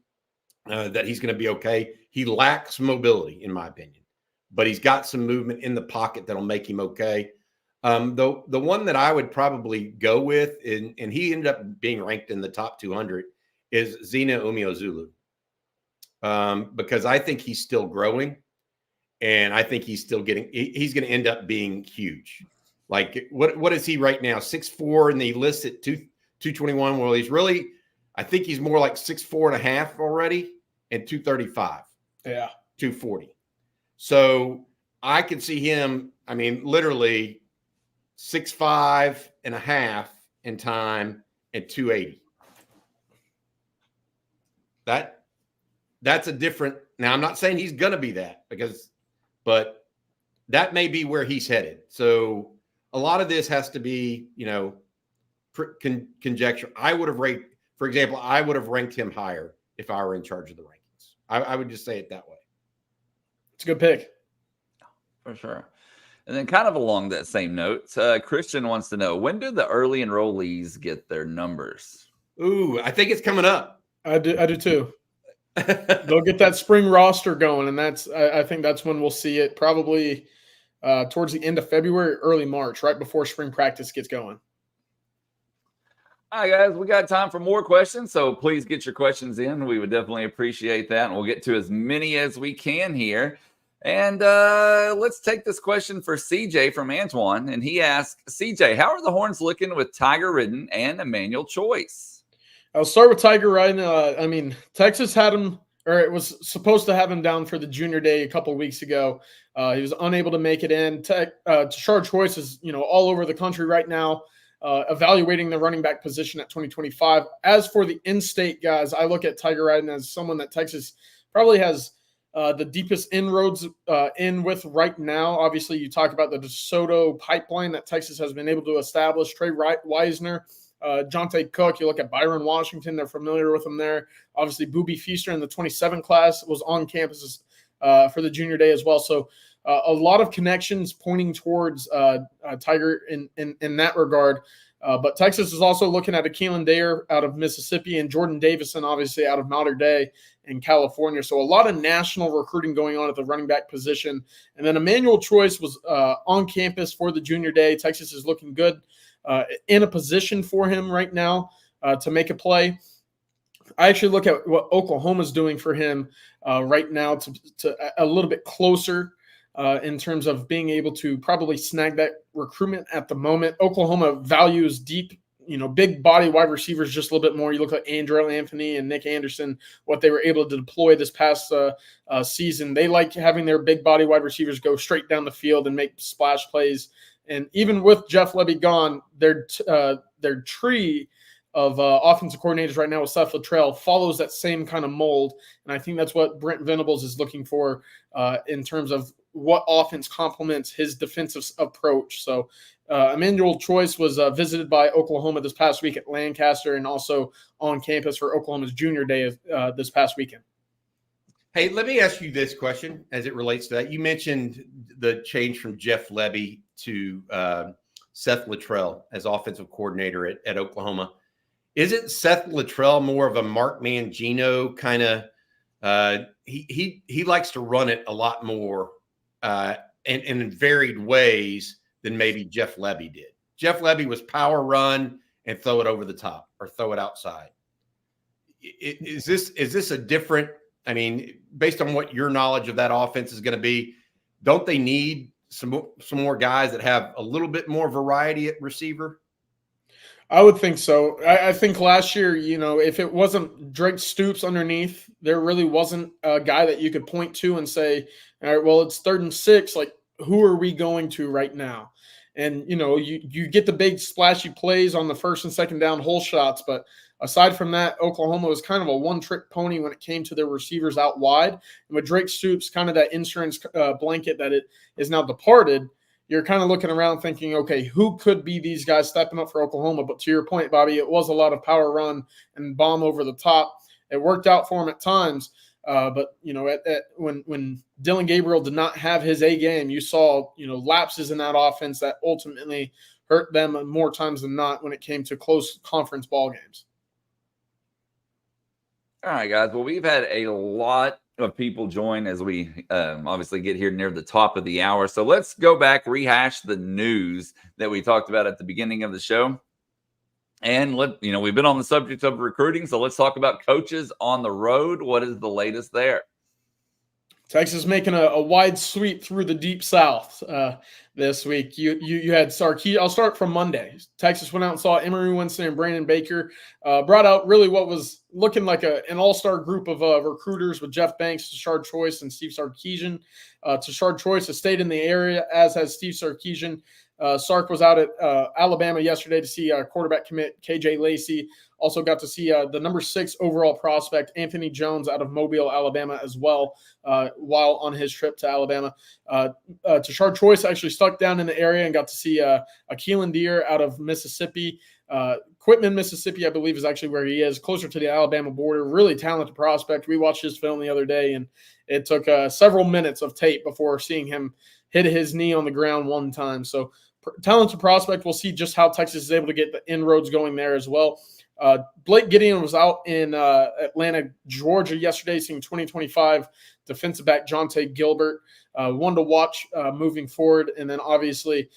that he's going to be okay. He lacks mobility, in my opinion, but he's got some movement in the pocket that'll make him okay. The one that I would probably go with, and he ended up being ranked in the top 200, is Zina Umeozulu, because I think he's still growing, and I think he's still he's going to end up being huge. Like, what is he right now? 6'4", and he lists at 221. Well, he's really, I think he's more like 6'4.5" already, and 235. Yeah, 240. So I could see him. I mean, literally 6'5.5" in time and 280. That's a different. Now, I'm not saying he's going to be that but that may be where he's headed. So a lot of this has to be, conjecture. I would have ranked, for example, I would have ranked him higher if I were in charge of the rankings. I would just say it that way. It's a good pick. For sure. And then kind of along that same note, Christian wants to know, when do the early enrollees get their numbers? Ooh, I think it's coming up. I do too. They'll get that spring roster going, and I think that's when we'll see it, probably towards the end of February, early March, right before spring practice gets going. All right, guys, we got time for more questions, so please get your questions in. We would definitely appreciate that, and we'll get to as many as we can here. And let's take this question for CJ from Antoine, and he asked, CJ, how are the Horns looking with Tiger Ridden and Emmanuel Choice? I'll start with Tiger Ridden. Texas had him, or it was supposed to have him down for the junior day a couple of weeks ago. He was unable to make it in. Tashard Choice is, all over the country right now, evaluating the running back position at 2025. As for the in-state guys, I look at Tiger Ridden as someone that Texas probably has the deepest inroads in with right now. Obviously, you talk about the DeSoto pipeline that Texas has been able to establish. Trey Wisner, Jonte Cook, you look at Byron Washington, they're familiar with him there. Obviously, Boobie Feaster in the 27 class was on campus for the junior day as well. So a lot of connections pointing towards Tiger in that regard. But Texas is also looking at a Keelan Dare out of Mississippi and Jordan Davison, obviously, out of Mater Dei in California. So a lot of national recruiting going on at the running back position. And then Emmanuel Choice was on campus for the junior day. Texas is looking good in a position for him right now to make a play. I actually look at what Oklahoma's doing for him right now to a little bit closer in terms of being able to probably snag that recruitment at the moment. Oklahoma values deep, big body wide receivers just a little bit more. You look at Andrell Anthony and Nick Anderson, what they were able to deploy this past season. They like having their big body wide receivers go straight down the field and make splash plays. And even with Jeff Lebby gone, their tree of offensive coordinators right now with Seth Luttrell follows that same kind of mold. And I think that's what Brent Venables is looking for in terms of what offense complements his defensive approach. So Emmanuel Choice was visited by Oklahoma this past week at Lancaster and also on campus for Oklahoma's junior day this past weekend. Hey, let me ask you this question as it relates to that. You mentioned the change from Jeff Lebby to Seth Luttrell as offensive coordinator at Oklahoma. Isn't Seth Luttrell more of a Mark Mangino kind of he likes to run it a lot more and in varied ways than maybe Jeff Lebby did. Jeff Lebby was power run and throw it over the top or throw it outside. Is this a different, I mean, based on what your knowledge of that offense is going to be, don't they need some more guys that have a little bit more variety at receiver? I would think so. I think last year, if it wasn't Drake Stoops underneath, there really wasn't a guy that you could point to and say, all right, well, it's 3rd and 6. Like, who are we going to right now? And, you get the big splashy plays on the 1st and 2nd down hole shots. But aside from that, Oklahoma was kind of a one-trick pony when it came to their receivers out wide. And with Drake Stoops, kind of that insurance blanket that it is now departed, you're kind of looking around thinking, okay, who could be these guys stepping up for Oklahoma? But to your point, Bobby, it was a lot of power run and bomb over the top. It worked out for him at times. But, when Dylan Gabriel did not have his A game, you saw, lapses in that offense that ultimately hurt them more times than not when it came to close conference ball games. All right, guys. Well, we've had a lot of people join as we obviously get here near the top of the hour. So let's go back, rehash the news that we talked about at the beginning of the show. And we've been on the subject of recruiting, so let's talk about coaches on the road. What is the latest there? Texas making a wide sweep through the Deep South this week. You had Sarkisian. I'll start from Monday. Texas went out and saw Emory Winston and Brandon Baker. Brought out really what was looking like an all-star group of recruiters with Jeff Banks, Tashard Choice, and Steve Sarkisian. Tashard Choice has stayed in the area, as has Steve Sarkisian. Sark was out at Alabama yesterday to see quarterback commit KJ Lacey. Also got to see the number 6 overall prospect, Anthony Jones, out of Mobile, Alabama, as well, while on his trip to Alabama. Tashard Choice actually stuck down in the area and got to see Keelan Dare out of Mississippi. Quitman, Mississippi, I believe, is actually where he is, closer to the Alabama border. Really talented prospect. We watched his film the other day, and it took several minutes of tape before seeing him hit his knee on the ground one time. So talented prospect. We'll see just how Texas is able to get the inroads going there as well. Blake Gideon was out in Atlanta, Georgia yesterday, seeing 2025 defensive back Jonte Gilbert. One to watch moving forward. And then obviously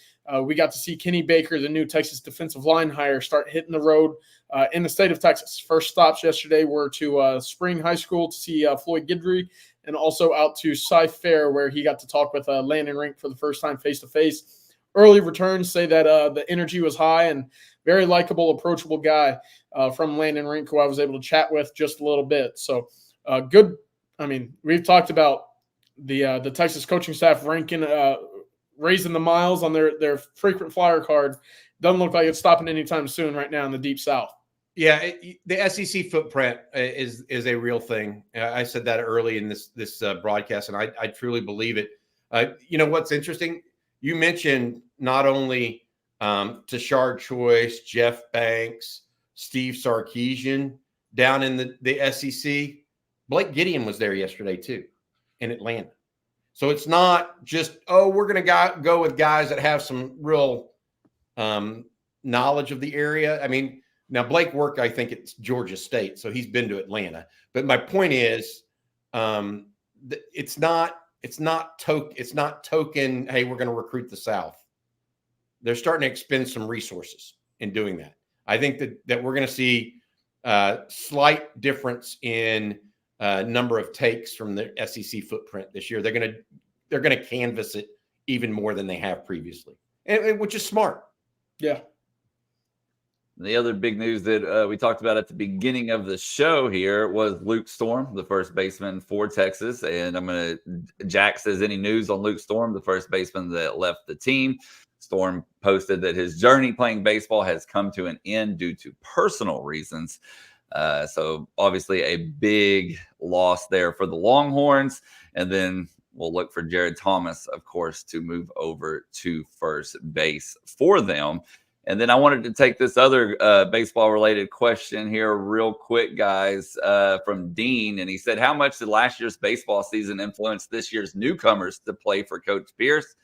we got to see Kenny Baker, the new Texas defensive line hire, start hitting the road in the state of Texas. First stops yesterday were to Spring High School to see Floyd Guidry, and also out to Cy Fair, where he got to talk with Landon Rink for the first time face-to-face. Early returns say that the energy was high and very likable, approachable guy from Landon Rink, who I was able to chat with just a little bit. So good. I mean, we've talked about the Texas coaching staff ranking, raising the miles on their frequent flyer card. Doesn't look like it's stopping anytime soon right now in the Deep South. Yeah, the SEC footprint is a real thing. I said that early in this broadcast, and I truly believe it. What's interesting? You mentioned not only Tashard Choice, Jeff Banks, Steve Sarkisian down in the SEC. Blake Gideon was there yesterday too in Atlanta. So it's not just, we're going to go with guys that have some real knowledge of the area. I mean, now Blake worked, I think it's Georgia State, so he's been to Atlanta. But my point is, it's not token. Hey, we're going to recruit the South. They're starting to expend some resources in doing that. I think that we're going to see slight difference in number of takes from the SEC footprint this year. They're going to canvass it even more than they have previously, and which is smart. Yeah. The other big news that we talked about at the beginning of the show here was Luke Storm, the first baseman for Texas. And Jack says, any news on Luke Storm, the first baseman that left the team? Storm posted that his journey playing baseball has come to an end due to personal reasons. So obviously a big loss there for the Longhorns. And then we'll look for Jared Thomas, of course, to move over to first base for them. And then I wanted to take this other baseball-related question here real quick, guys, from Dean. And he said, how much did last year's baseball season influence this year's newcomers to play for Coach Pierce?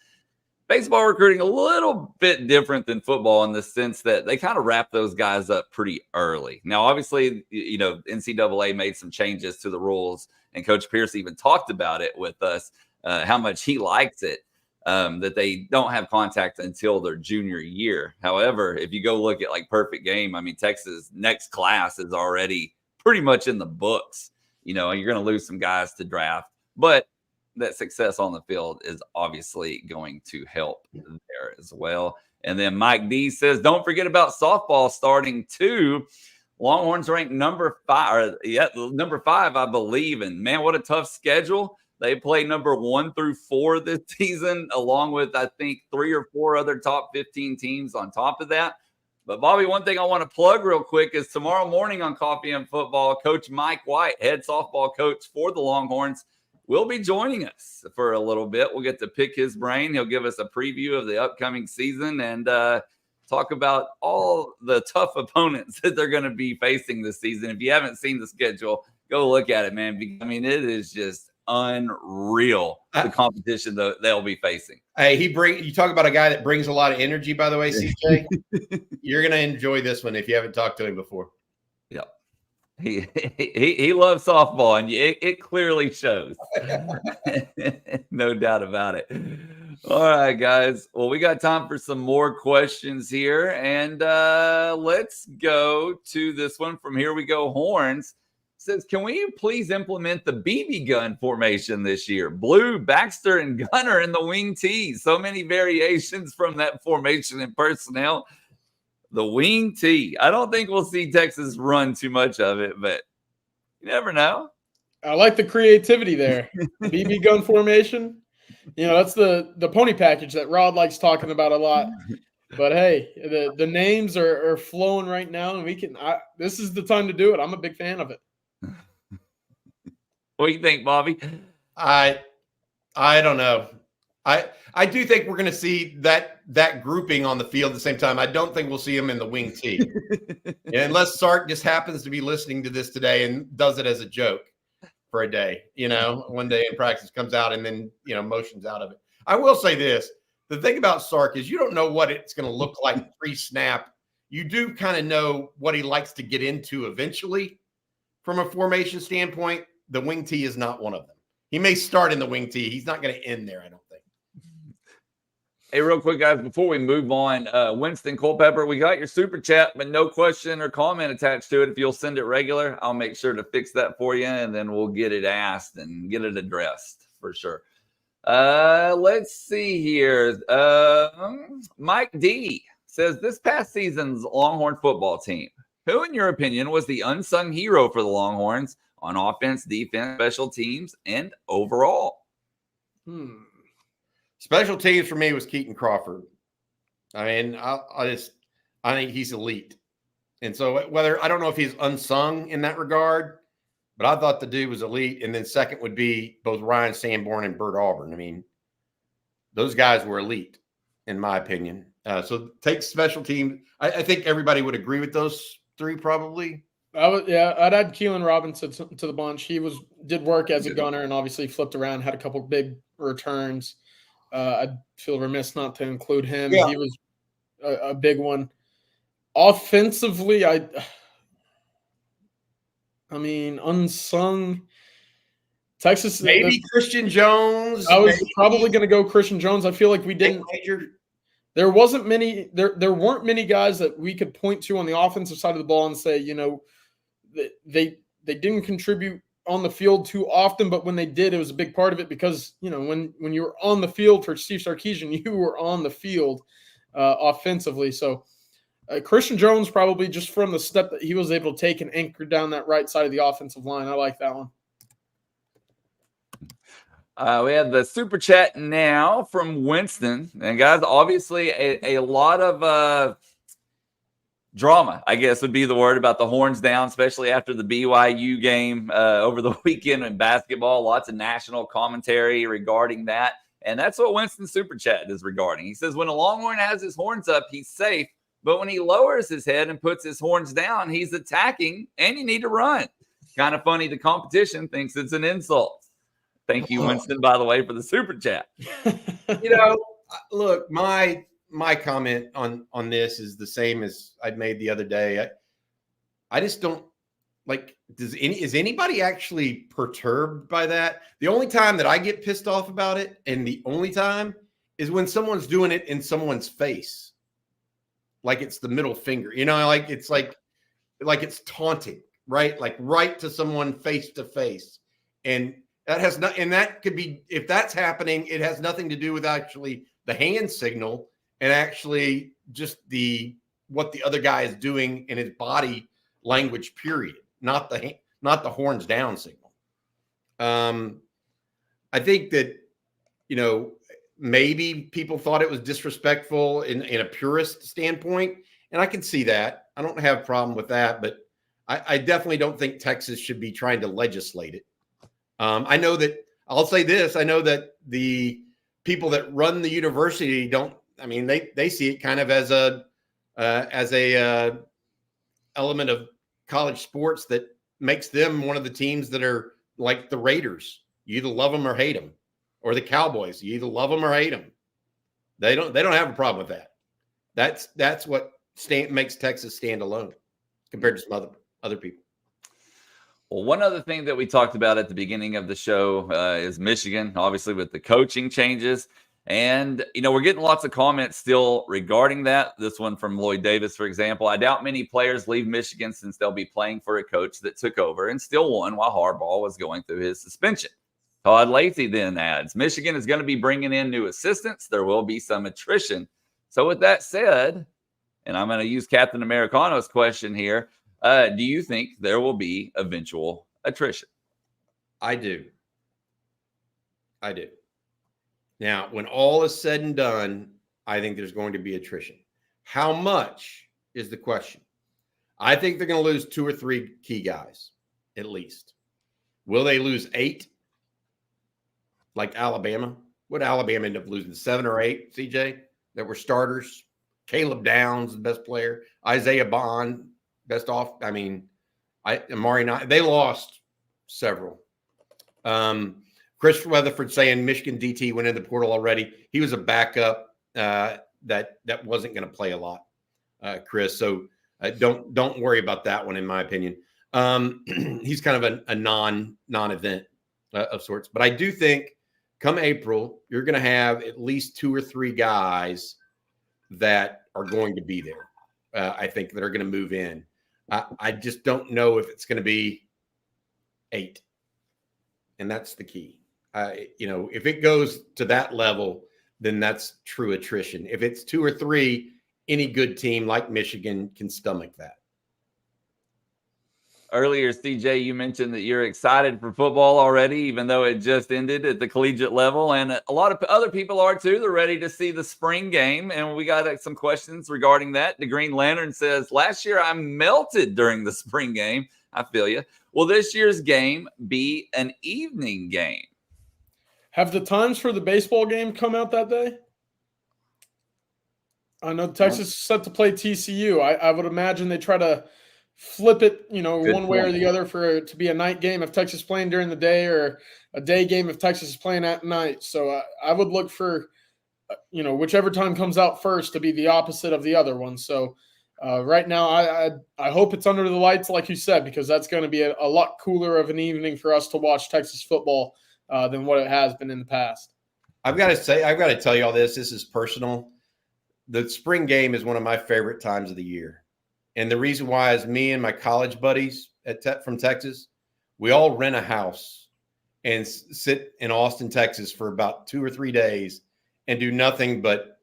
Baseball recruiting a little bit different than football in the sense that they kind of wrap those guys up pretty early. Now, obviously, NCAA made some changes to the rules, and Coach Pierce even talked about it with us, how much he likes it. That they don't have contact until their junior year. However, if you go look at like perfect game, I mean, Texas next class is already pretty much in the books. You're going to lose some guys to draft, but that success on the field is obviously going to help there as well. And then Mike D says, don't forget about softball starting too. Longhorns ranked number 5, I believe. And man, what a tough schedule. They play number 1 through 4 this season, along with, I think, 3 or 4 other top 15 teams on top of that. But, Bobby, one thing I want to plug real quick is tomorrow morning on Coffee and Football, Coach Mike White, head softball coach for the Longhorns, will be joining us for a little bit. We'll get to pick his brain. He'll give us a preview of the upcoming season and talk about all the tough opponents that they're going to be facing this season. If you haven't seen the schedule, go look at it, man. I mean, it is just unreal, the competition that they'll be facing. Hey, you talk about a guy that brings a lot of energy, by the way, CJ. You're going to enjoy this one if you haven't talked to him before. Yep. He loves softball, and it clearly shows. No doubt about it. All right, guys. Well, we got time for some more questions here, and let's go to this one from Here We Go Horns. Says, can we please implement the BB gun formation this year? Blue, Baxter, and Gunner in the wing T. So many variations from that formation and personnel. The wing T. I don't think we'll see Texas run too much of it, but you never know. I like the creativity there. BB gun formation. That's the pony package that Rod likes talking about a lot. But hey, the names are flowing right now, and this is the time to do it. I'm a big fan of it. What do you think, Bobby? I don't know. I do think we're going to see that grouping on the field at the same time. I don't think we'll see them in the wing T. Unless Sark just happens to be listening to this today and does it as a joke for a day, one day in practice comes out and then, motions out of it. I will say this. The thing about Sark is you don't know what it's going to look like pre-snap. You do kind of know what he likes to get into eventually. From a formation standpoint, the wing T is not one of them. He may start in the wing T. He's not going to end there, I don't think. Hey, real quick, guys, before we move on, Winston Culpepper, we got your super chat, but no question or comment attached to it. If you'll send it regular, I'll make sure to fix that for you, and then we'll get it asked and get it addressed for sure. Let's see here. Mike D says, this past season's Longhorn football team, who, in your opinion, was the unsung hero for the Longhorns on offense, defense, special teams, and overall? Special teams for me was Keaton Crawford. I mean, I think he's elite. And so I don't know if he's unsung in that regard, but I thought the dude was elite. And then second would be both Ryan Sanborn and Bert Auburn. I mean, those guys were elite, in my opinion. So take special teams. I think everybody would agree with those 3 probably. I'd add Keelan Robinson to the bunch. He did work as a gunner and obviously flipped around, had a couple big returns. I'd feel remiss not to include him. Yeah. He was a big one. Offensively, I mean, unsung Texas. Maybe Christian Jones. I was probably going to go Christian Jones. I feel like we didn't. There weren't many guys that we could point to on the offensive side of the ball and say, they didn't contribute on the field too often, but when they did, it was a big part of it because, when you were on the field for Steve Sarkisian, you were on the field offensively. So Christian Jones, probably just from the step that he was able to take and anchor down that right side of the offensive line. I like that one. We have the super chat now from Winston. And guys, obviously a lot of drama, I guess would be the word, about the horns down, especially after the BYU game over the weekend in basketball. Lots of national commentary regarding that. And that's what Winston's super chat is regarding. He says, when a Longhorn has his horns up, he's safe. But when he lowers his head and puts his horns down, he's attacking and you need to run. Kind of funny. The competition thinks it's an insult. Thank you, Winston, by the way, for the super chat. Look, my comment on this is the same as I made the other day. I just don't is anybody actually perturbed by that? The only time that I get pissed off about it, and the only time, is when someone's doing it in someone's face. Like it's the middle finger, it's like it's taunting, right? Like right to someone face to face. And that has not, and that could be, if that's happening, it has nothing to do with actually the hand signal and actually just what the other guy is doing in his body language, period. Not the horns down signal. I think that, maybe people thought it was disrespectful in a purist standpoint. And I can see that. I don't have a problem with that, but I definitely don't think Texas should be trying to legislate it. I know that I'll say this. I know that the people that run the university they see it kind of as a element of college sports that makes them one of the teams that are like the Raiders. You either love them or hate them, or the Cowboys. You either love them or hate them. They don't have a problem with that. That's what makes Texas stand alone compared to some other people. Well, one other thing that we talked about at the beginning of the show is Michigan, obviously with the coaching changes. And, we're getting lots of comments still regarding that. This one from Lloyd Davis, for example. I doubt many players leave Michigan since they'll be playing for a coach that took over and still won while Harbaugh was going through his suspension. Todd Lacey then adds, Michigan is going to be bringing in new assistants. There will be some attrition. So with that said, and I'm going to use Captain Americano's question here, do you think there will be eventual attrition? I do. Now, when all is said and done, I think there's going to be attrition. How much is the question? I think they're going to lose 2 or 3 key guys, at least. Will they lose 8? Like Alabama? Would Alabama end up losing 7 or 8, CJ, that were starters? Caleb Downs, the best player. Isaiah Bond, best off. Amari Niblack, they lost several. Chris Weatherford saying Michigan DT went in the portal already. He was a backup that wasn't going to play a lot, Chris. So don't worry about that one, in my opinion. He's kind of a non-event of sorts. But I do think come April, you're going to have at least 2 or 3 guys that are going to be there. I think that are going to move in. I just don't know if it's going to be 8. And that's the key. If it goes to that level, then that's true attrition. If it's 2 or 3, any good team like Michigan can stomach that. Earlier, CJ, you mentioned that you're excited for football already, even though it just ended at the collegiate level. And a lot of other people are too. They're ready to see the spring game. And we got some questions regarding that. The Green Lantern says, last year I melted during the spring game. I feel you. Will this year's game be an evening game? Have the times for the baseball game come out that day? I know Texas is set to play TCU. I would imagine they try to flip it, one way or the other for it to be a night game if Texas is playing during the day, or a day game if Texas is playing at night. So I would look for, whichever time comes out first to be the opposite of the other one. So Right now, I hope it's under the lights, like you said, because that's going to be a lot cooler of an evening for us to watch Texas football than what it has been in the past. I've got to tell you all this. This is personal. The spring game is one of my favorite times of the year. And the reason why is me and my college buddies from Texas, we all rent a house and sit in Austin, Texas for about 2 or 3 days and do nothing but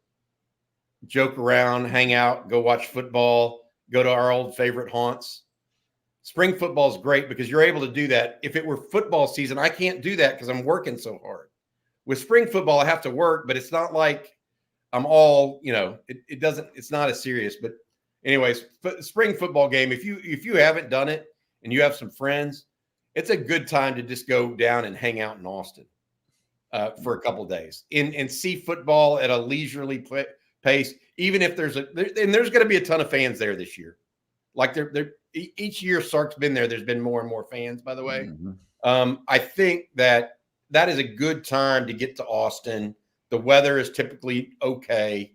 joke around, hang out, go watch football, go to our old favorite haunts. Spring football is great because you're able to do that. If it were football season, I can't do that because I'm working so hard. With spring football, I have to work, but it's not like I'm all, it's not as serious. But anyways, spring football game, if you haven't done it and you have some friends, it's a good time to just go down and hang out in Austin for a couple of days and see football at a leisurely pace. Even if there's going to be a ton of fans there this year. Like each year Sark's been there, there's been more and more fans, by the way. Mm-hmm. I think that is a good time to get to Austin. The weather is typically okay.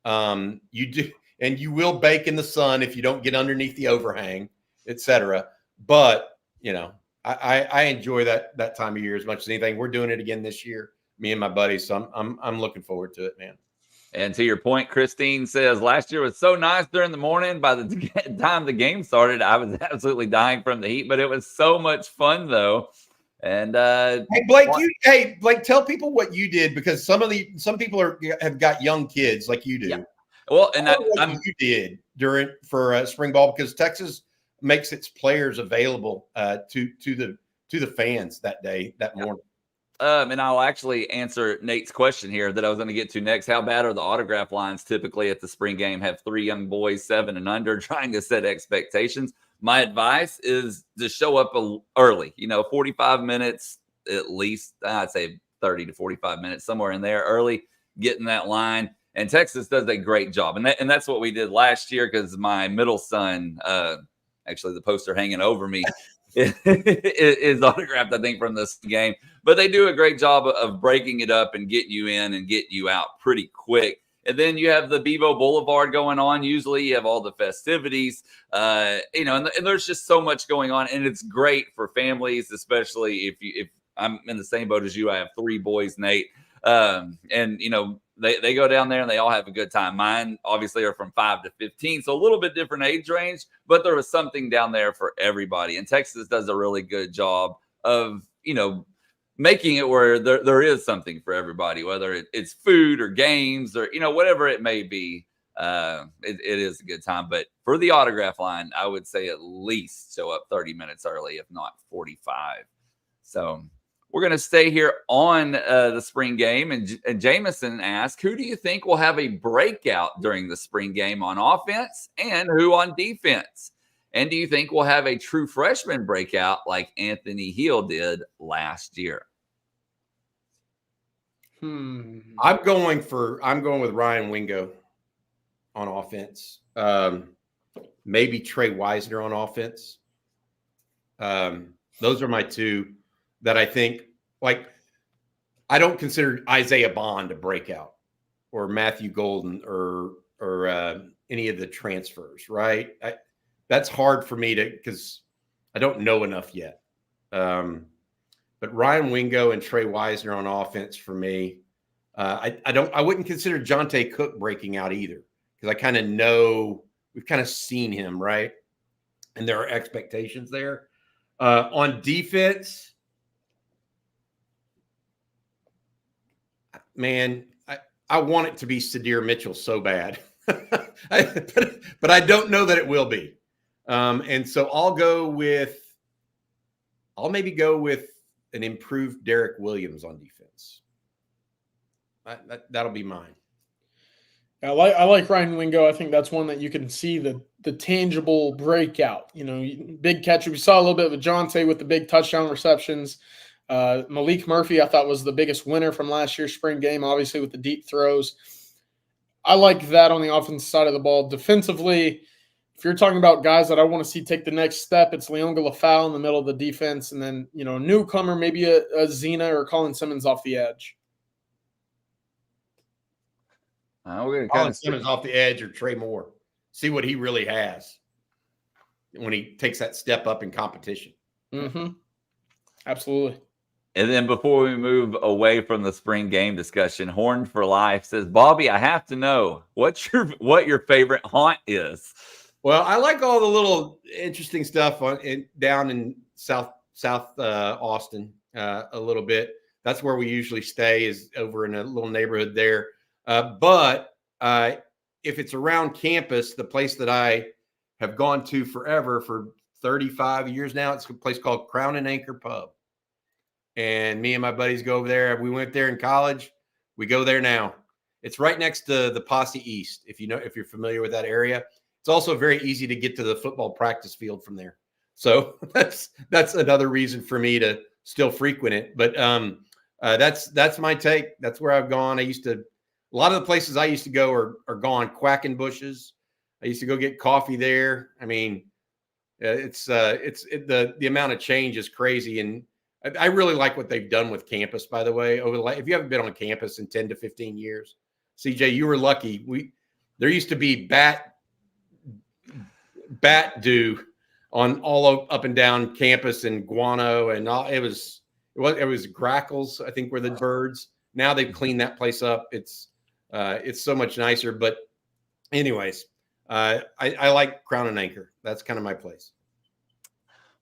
You will bake in the sun if you don't get underneath the overhang, etc. But I enjoy that time of year as much as anything. We're doing it again this year, me and my buddies. So I'm looking forward to it, man. And to your point, Christine says, last year was so nice during the morning. By the time the game started, I was absolutely dying from the heat, but it was so much fun, though. And hey, Blake, tell people what you did, because some people have got young kids like you do. Yeah. Well, and you did for spring ball, because Texas makes its players available to the fans that day, that morning. And I'll actually answer Nate's question here that I was going to get to next. How bad are the autograph lines typically at the spring game? Have 3 young boys, 7 and under, trying to set expectations. My advice is to show up early, 45 minutes, at least, I'd say 30 to 45 minutes, somewhere in there early, get in that line. And Texas does a great job. And that's what we did last year, because my middle son, actually the poster hanging over me, is autographed, I think, from this game. But they do a great job of breaking it up and getting you in and getting you out pretty quick. And then you have the Bevo Boulevard going on. Usually you have all the festivities, and there's just so much going on. And it's great for families, especially if I'm in the same boat as you. I have 3 boys, Nate. They go down there and they all have a good time. Mine obviously are from 5 to 15, so a little bit different age range, but there was something down there for everybody. And Texas does a really good job of, making it where there is something for everybody, whether it's food or games or, whatever it may be. It is a good time. But for the autograph line, I would say at least show up 30 minutes early, if not 45. So we're going to stay here on the spring game. And Jameson asked, who do you think will have a breakout during the spring game on offense and who on defense? And do you think we'll have a true freshman breakout like Anthony Hill did last year? I'm going with Ryan Wingo on offense. Maybe Trey Wisner on offense. Those are my 2 that I think, like, I don't consider Isaiah Bond a breakout, or Matthew Golden, or any of the transfers, right? That's hard for me because I don't know enough yet. But Ryan Wingo and Trey Wisner on offense for me. I wouldn't consider Jonte Cook breaking out either, because I kind of know, we've kind of seen him, right? And there are expectations there. On defense, man, I want it to be Sadir Mitchell so bad, but I don't know that it will be. And so I'll maybe go with an improved Derek Williams on defense. That'll be mine. I like Ryan Wingo. I think that's one that you can see the tangible breakout. Big catcher. We saw a little bit of a Jonte with the big touchdown receptions. Malik Murphy, I thought, was the biggest winner from last year's spring game, obviously with the deep throws. I like that on the offensive side of the ball. Defensively, if you're talking about guys that I want to see take the next step, it's Leonga Lafau in the middle of the defense, and then a newcomer, maybe a Zena or Colin Simmons off the edge. Colin Simmons off the edge, or Trey Moore. see what he really has when he takes that step up in competition. Mm-hmm. Absolutely. And then before we move away from the spring game discussion, Horn for Life says, Bobby, I have to know what your favorite haunt is. Well, I like all the little interesting stuff down in South Austin a little bit. That's where we usually stay, is over in a little neighborhood there. But if it's around campus, the place that I have gone to forever, for 35 years now, it's a place called Crown and Anchor Pub. And me and my buddies go over there. We went there in college. We go there now. It's right next to the Posse East, if you're familiar with that area. It's also very easy to get to the football practice field from there. So that's another reason for me to still frequent it. But that's my take. That's where I've gone. A lot of the places I used to go are gone. Quackenbush's. I used to go get coffee there. I mean, the amount of change is crazy. And I really like what they've done with campus, by the way. If you haven't been on campus in 10 to 15 years, CJ, you were lucky. There used to be bat dew on all up and down campus, and guano, and all. It was grackles, I think, were the birds. Now they've cleaned that place up. It's so much nicer. But anyways, I like Crown and Anchor. That's kind of my place.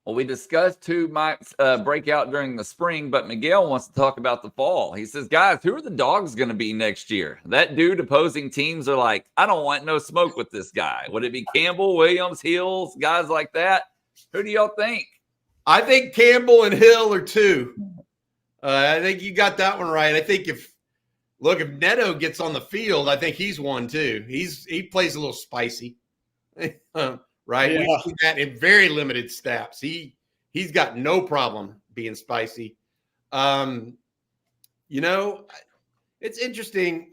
Well, we discussed who might break out during the spring, but Miguel wants to talk about the fall. He says, guys, who are the dogs going to be next year? That dude opposing teams are like, I don't want no smoke with this guy. Would it be Campbell, Williams, Hills, guys like that? Who do y'all think? I think Campbell and Hill are two. I think you got that one right. I think if Neto gets on the field, I think he's one too. He plays a little spicy. Right? Yeah. We've seen that in very limited snaps. He's got no problem being spicy. It's interesting.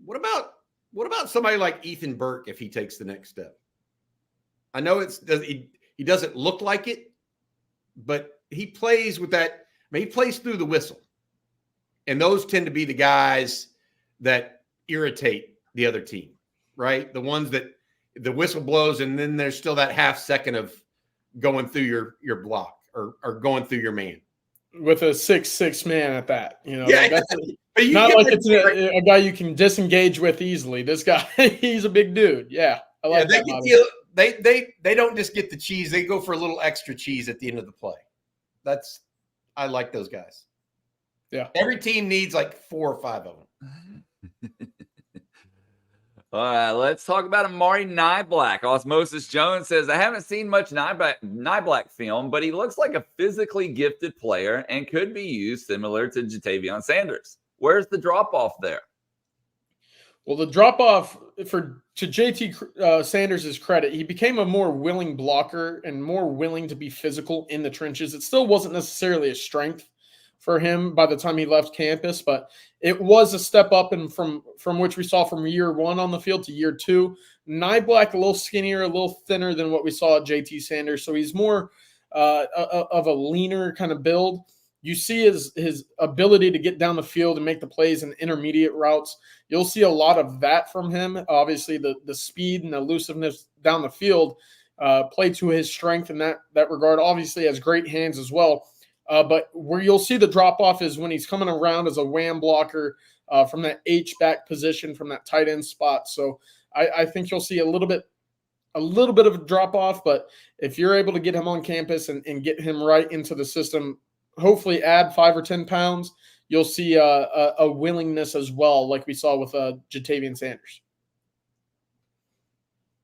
What about somebody like Ethan Burke if he takes the next step? I know he doesn't look like it, but he plays with that. I mean, he plays through the whistle. And those tend to be the guys that irritate the other team, right? The ones that the whistle blows, and then there's still that half second of going through your block or going through your man. With a 6'6" man at that. Yeah, that's not like it's a guy you can disengage with easily. This guy, he's a big dude. Yeah, I like that. They don't just get the cheese. They go for a little extra cheese at the end of the play. I like those guys. Yeah. Every team needs like 4 or 5 of them. All right, let's talk about Amari Niblack. Osmosis Jones says, I haven't seen much Niblack film, but he looks like a physically gifted player and could be used similar to Jatavion Sanders. Where's the drop-off there? Well, the drop-off, to JT Sanders' credit, he became a more willing blocker and more willing to be physical in the trenches. It still wasn't necessarily a strength for him by the time he left campus, but it was a step up and from which we saw from year 1 on the field to year 2. Niblack a little skinnier, a little thinner than what we saw at JT Sanders, so he's more of a leaner kind of build. You see his ability to get down the field and make the plays in intermediate routes. You'll see a lot of that from him. Obviously, the speed and elusiveness down the field play to his strength in that regard. Obviously, has great hands as well. But where you'll see the drop-off is when he's coming around as a wham blocker from that H-back position, from that tight end spot. So I think you'll see a little bit of a drop-off, but if you're able to get him on campus and get him right into the system, hopefully add 5 or 10 pounds, you'll see a willingness as well, like we saw with Jatavion Sanders.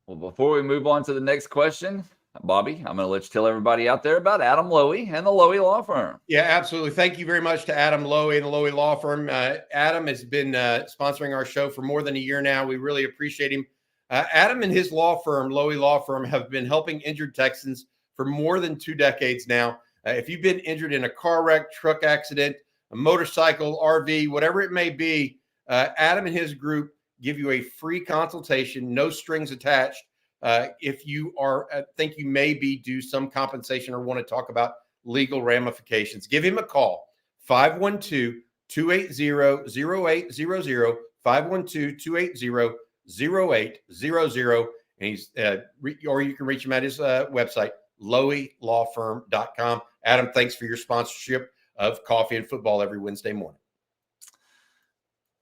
Well, before we move on to the next question, Bobby, I'm going to let you tell everybody out there about Adam Lowy and the Lowy Law Firm. Yeah, absolutely. Thank you very much to Adam Lowy and the Lowy Law Firm. Adam has been sponsoring our show for more than a year now. We really appreciate him. Adam and his law firm, Lowy Law Firm, have been helping injured Texans for more than 2 decades now. If you've been injured in a car wreck, truck accident, a motorcycle, RV, whatever it may be, Adam and his group give you a free consultation, no strings attached. If you think you may be due some compensation or want to talk about legal ramifications, give him a call, 512-280-0800, 512-280-0800. 0800. And he's, or you can reach him at his website, loweylawfirm.com. Adam, thanks for your sponsorship of Coffee and Football every Wednesday morning.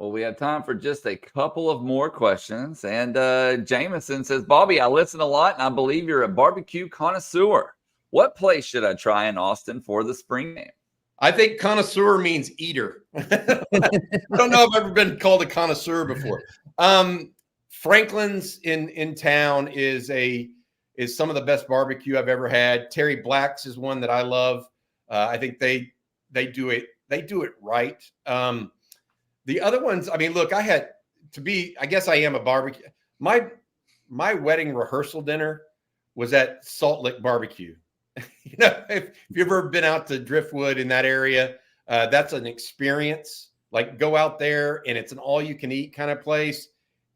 Well, we have time for just a couple of more questions. And Jameson says, Bobby, I listen a lot, and I believe you're a barbecue connoisseur. What place should I try in Austin for the spring game? I think connoisseur means eater. I don't know if I've ever been called a connoisseur before. Franklin's in town is some of the best barbecue I've ever had. Terry Black's is one that I love. I think they do it right. The other ones, I mean, look, I guess I am a barbecue. My wedding rehearsal dinner was at Salt Lick Barbecue. You know, if you've ever been out to Driftwood in that area, that's an experience. Like, go out there and it's an all-you-can-eat kind of place,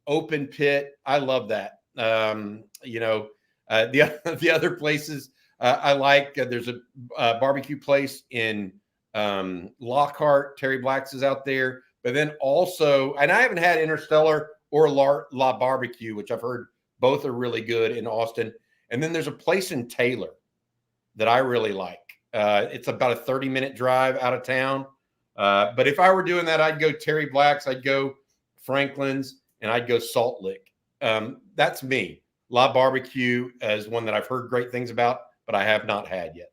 open pit. I love that. You know, the other places I like. There's a barbecue place in Lockhart. Terry Black's is out there. But then also, and I haven't had Interstellar or La Barbecue, which I've heard both are really good in Austin. And then there's a place in Taylor that I really like. It's about a 30-minute drive out of town. But if I were doing that, I'd go Terry Black's, I'd go Franklin's, and I'd go Salt Lick. That's me. La Barbecue is one that I've heard great things about, but I have not had yet.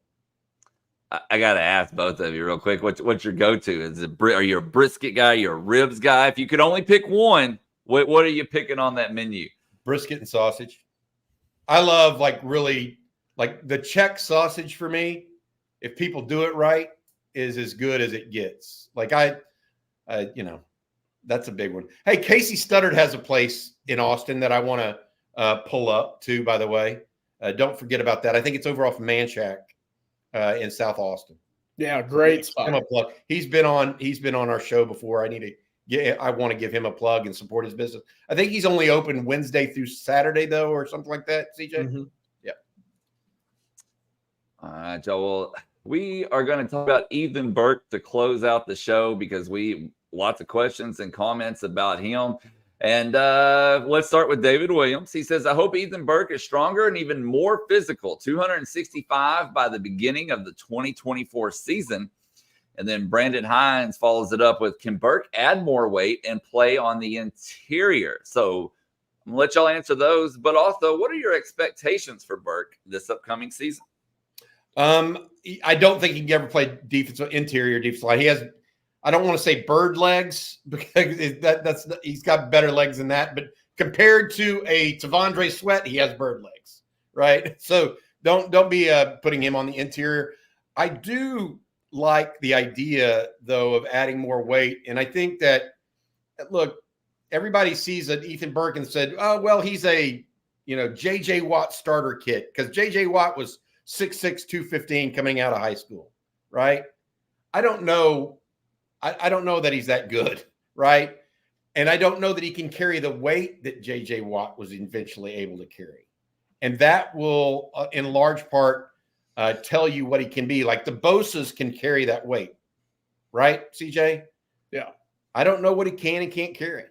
I got to ask both of you real quick. What's your go-to? Are you a brisket guy? You're a ribs guy? If you could only pick one, what are you picking on that menu? Brisket and sausage. I love really the Czech sausage for me. If people do it right, is as good as it gets. You know, that's a big one. Hey, Casey Studdard has a place in Austin that I want to pull up to, by the way. Don't forget about that. I think it's over off Manchac. In South Austin. Yeah, great spot. Him a plug. He's been on our show before. I want to give him a plug and support his business. I think he's only open Wednesday through Saturday though, or something like that. CJ. Mm-hmm. Yeah. All right, Joe. Well, we are going to talk about Ethan Burke to close out the show because lots of questions and comments about him. And let's start with David Williams. He says, I hope Ethan Burke is stronger and even more physical, 265 by the beginning of the 2024 season. And then Brandon Hines follows it up with, can Burke add more weight and play on the interior? So I'm going to let y'all answer those. But also, what are your expectations for Burke this upcoming season? I don't think he can ever play interior defensive line. He has, I don't want to say bird legs because he's got better legs than that. But compared to a Tavondre Sweat, he has bird legs, right? So don't be putting him on the interior. I do like the idea though of adding more weight, and I think that look, everybody sees that Ethan Burke and said, oh well, he's a J.J. Watt starter kit because J.J. Watt was 6'6", 215 coming out of high school, right? I don't know that he's that good, right? And I don't know that he can carry the weight that J.J. Watt was eventually able to carry. And that will, in large part, tell you what he can be. Like the Bosa's can carry that weight, right, CJ? Yeah. I don't know what he can and can't carry.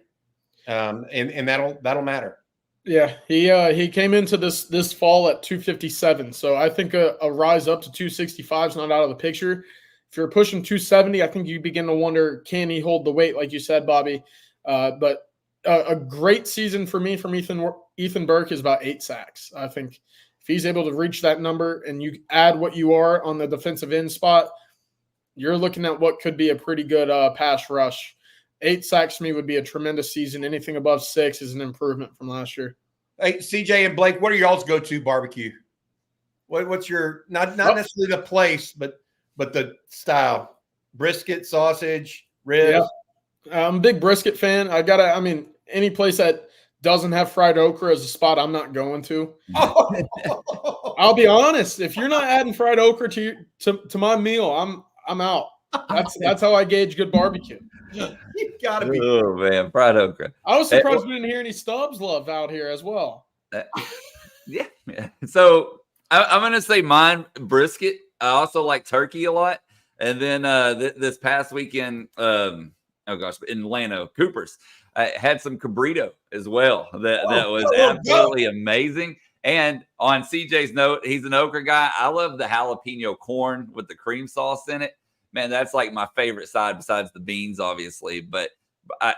And that'll matter. Yeah, he came into this fall at 257. So I think a rise up to 265 is not out of the picture. If you're pushing 270, I think you begin to wonder, can he hold the weight, like you said, Bobby? But a great season for me from Ethan Burke is about 8 sacks. I think if he's able to reach that number and you add what you are on the defensive end spot, you're looking at what could be a pretty good pass rush. 8 sacks to me would be a tremendous season. Anything above 6 is an improvement from last year. Hey, CJ and Blake, what are y'all's go-to barbecue? What's your not necessarily the place, but the style? Brisket, sausage, ribs. Yeah. I'm a big brisket fan. Any place that doesn't have fried okra as a spot, I'm not going to. I'll be honest. If you're not adding fried okra to my meal, I'm out. That's how I gauge good barbecue. You gotta be. Oh man, fried okra. I was surprised we didn't hear any Stubbs love out here as well. Yeah. So I'm gonna say mine brisket. I also like turkey a lot. And then this past weekend, in Lano, Cooper's, I had some cabrito as well. That was absolutely amazing. And on CJ's note, he's an okra guy. I love the jalapeno corn with the cream sauce in it. Man, that's like my favorite side besides the beans, obviously. But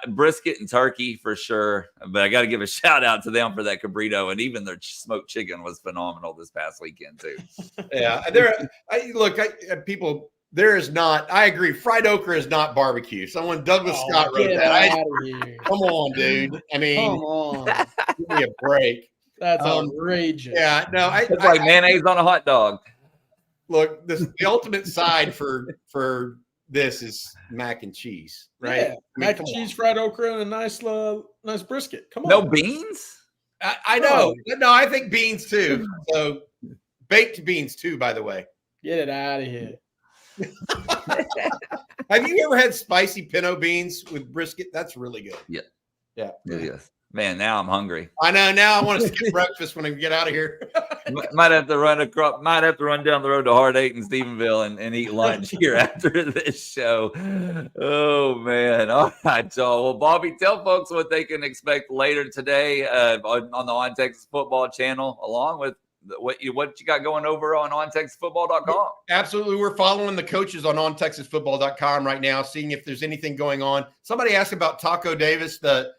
brisket and turkey for sure. But I got to give a shout out to them for that cabrito. And even their smoked chicken was phenomenal this past weekend, too. Yeah. People, there is not, I agree, fried okra is not barbecue. Douglas Scott wrote that. Come on, dude. I mean, come on. Give me a break. That's outrageous. Yeah, no, it's like mayonnaise on a hot dog. Look, the ultimate side for this is mac and cheese, right? Yeah, mac and cheese, fried okra, and a nice brisket. Come on. No beans? I know. No, I think beans too. So baked beans too, by the way. Get it out of here. Have you ever had spicy pinto beans with brisket? That's really good. Yeah. Yeah. Yes. Man, now I'm hungry. I know. Now I want to skip breakfast when I get out of here. Might have to run down the road to Hard 8 in Stephenville and eat lunch here after this show. Oh man. All right, y'all. Well, Bobby, tell folks what they can expect later today on the On Texas Football channel, along with what you got going over on ontexasfootball.com. Absolutely. We're following the coaches on ontexasfootball.com right now, seeing if there's anything going on. Somebody asked about Taco Davis, the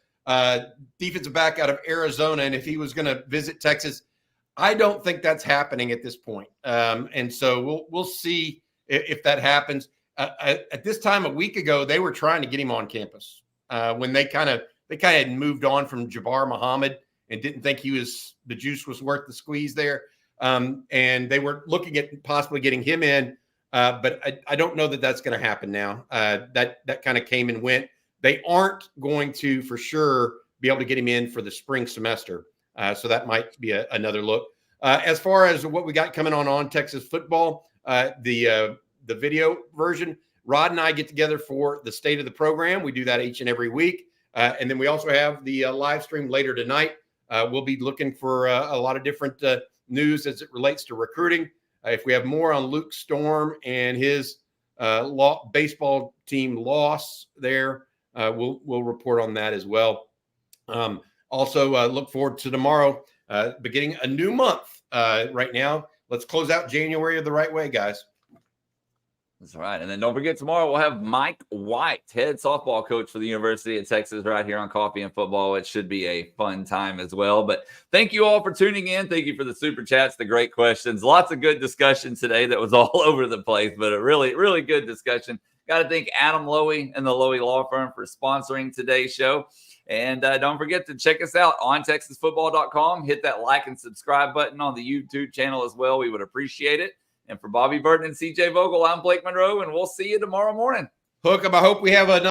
defensive back out of Arizona, and if he was going to visit Texas. I don't think that's happening at this point. And so we'll see if that happens. At this time a week ago, they were trying to get him on campus when they kind of had moved on from Jabbar Muhammad and didn't think the juice was worth the squeeze there. And they were looking at possibly getting him in. But I don't know that that's going to happen now. That kind of came and went. They aren't going to, for sure, be able to get him in for the spring semester. So that might be another look. As far as what we got coming on Texas Football, the video version, Rod and I get together for the state of the program. We do that each and every week. And then we also have the live stream later tonight. We'll be looking for a lot of different news as it relates to recruiting. If we have more on Luke Storm and his baseball team loss there, we'll report on that as well. Also, look forward to tomorrow, beginning a new month right now. Let's close out January the right way, guys. That's right. And then don't forget, tomorrow we'll have Mike White, head softball coach for the University of Texas, right here on Coffee and Football. It should be a fun time as well. But thank you all for tuning in. Thank you for the super chats, the great questions. Lots of good discussion today that was all over the place, but a really, really good discussion. Got to thank Adam Lowy and the Lowy Law Firm for sponsoring today's show. And don't forget to check us out on TexasFootball.com. Hit that like and subscribe button on the YouTube channel as well. We would appreciate it. And for Bobby Burton and CJ Vogel, I'm Blake Monroe, and we'll see you tomorrow morning. Hook 'em. I hope we have another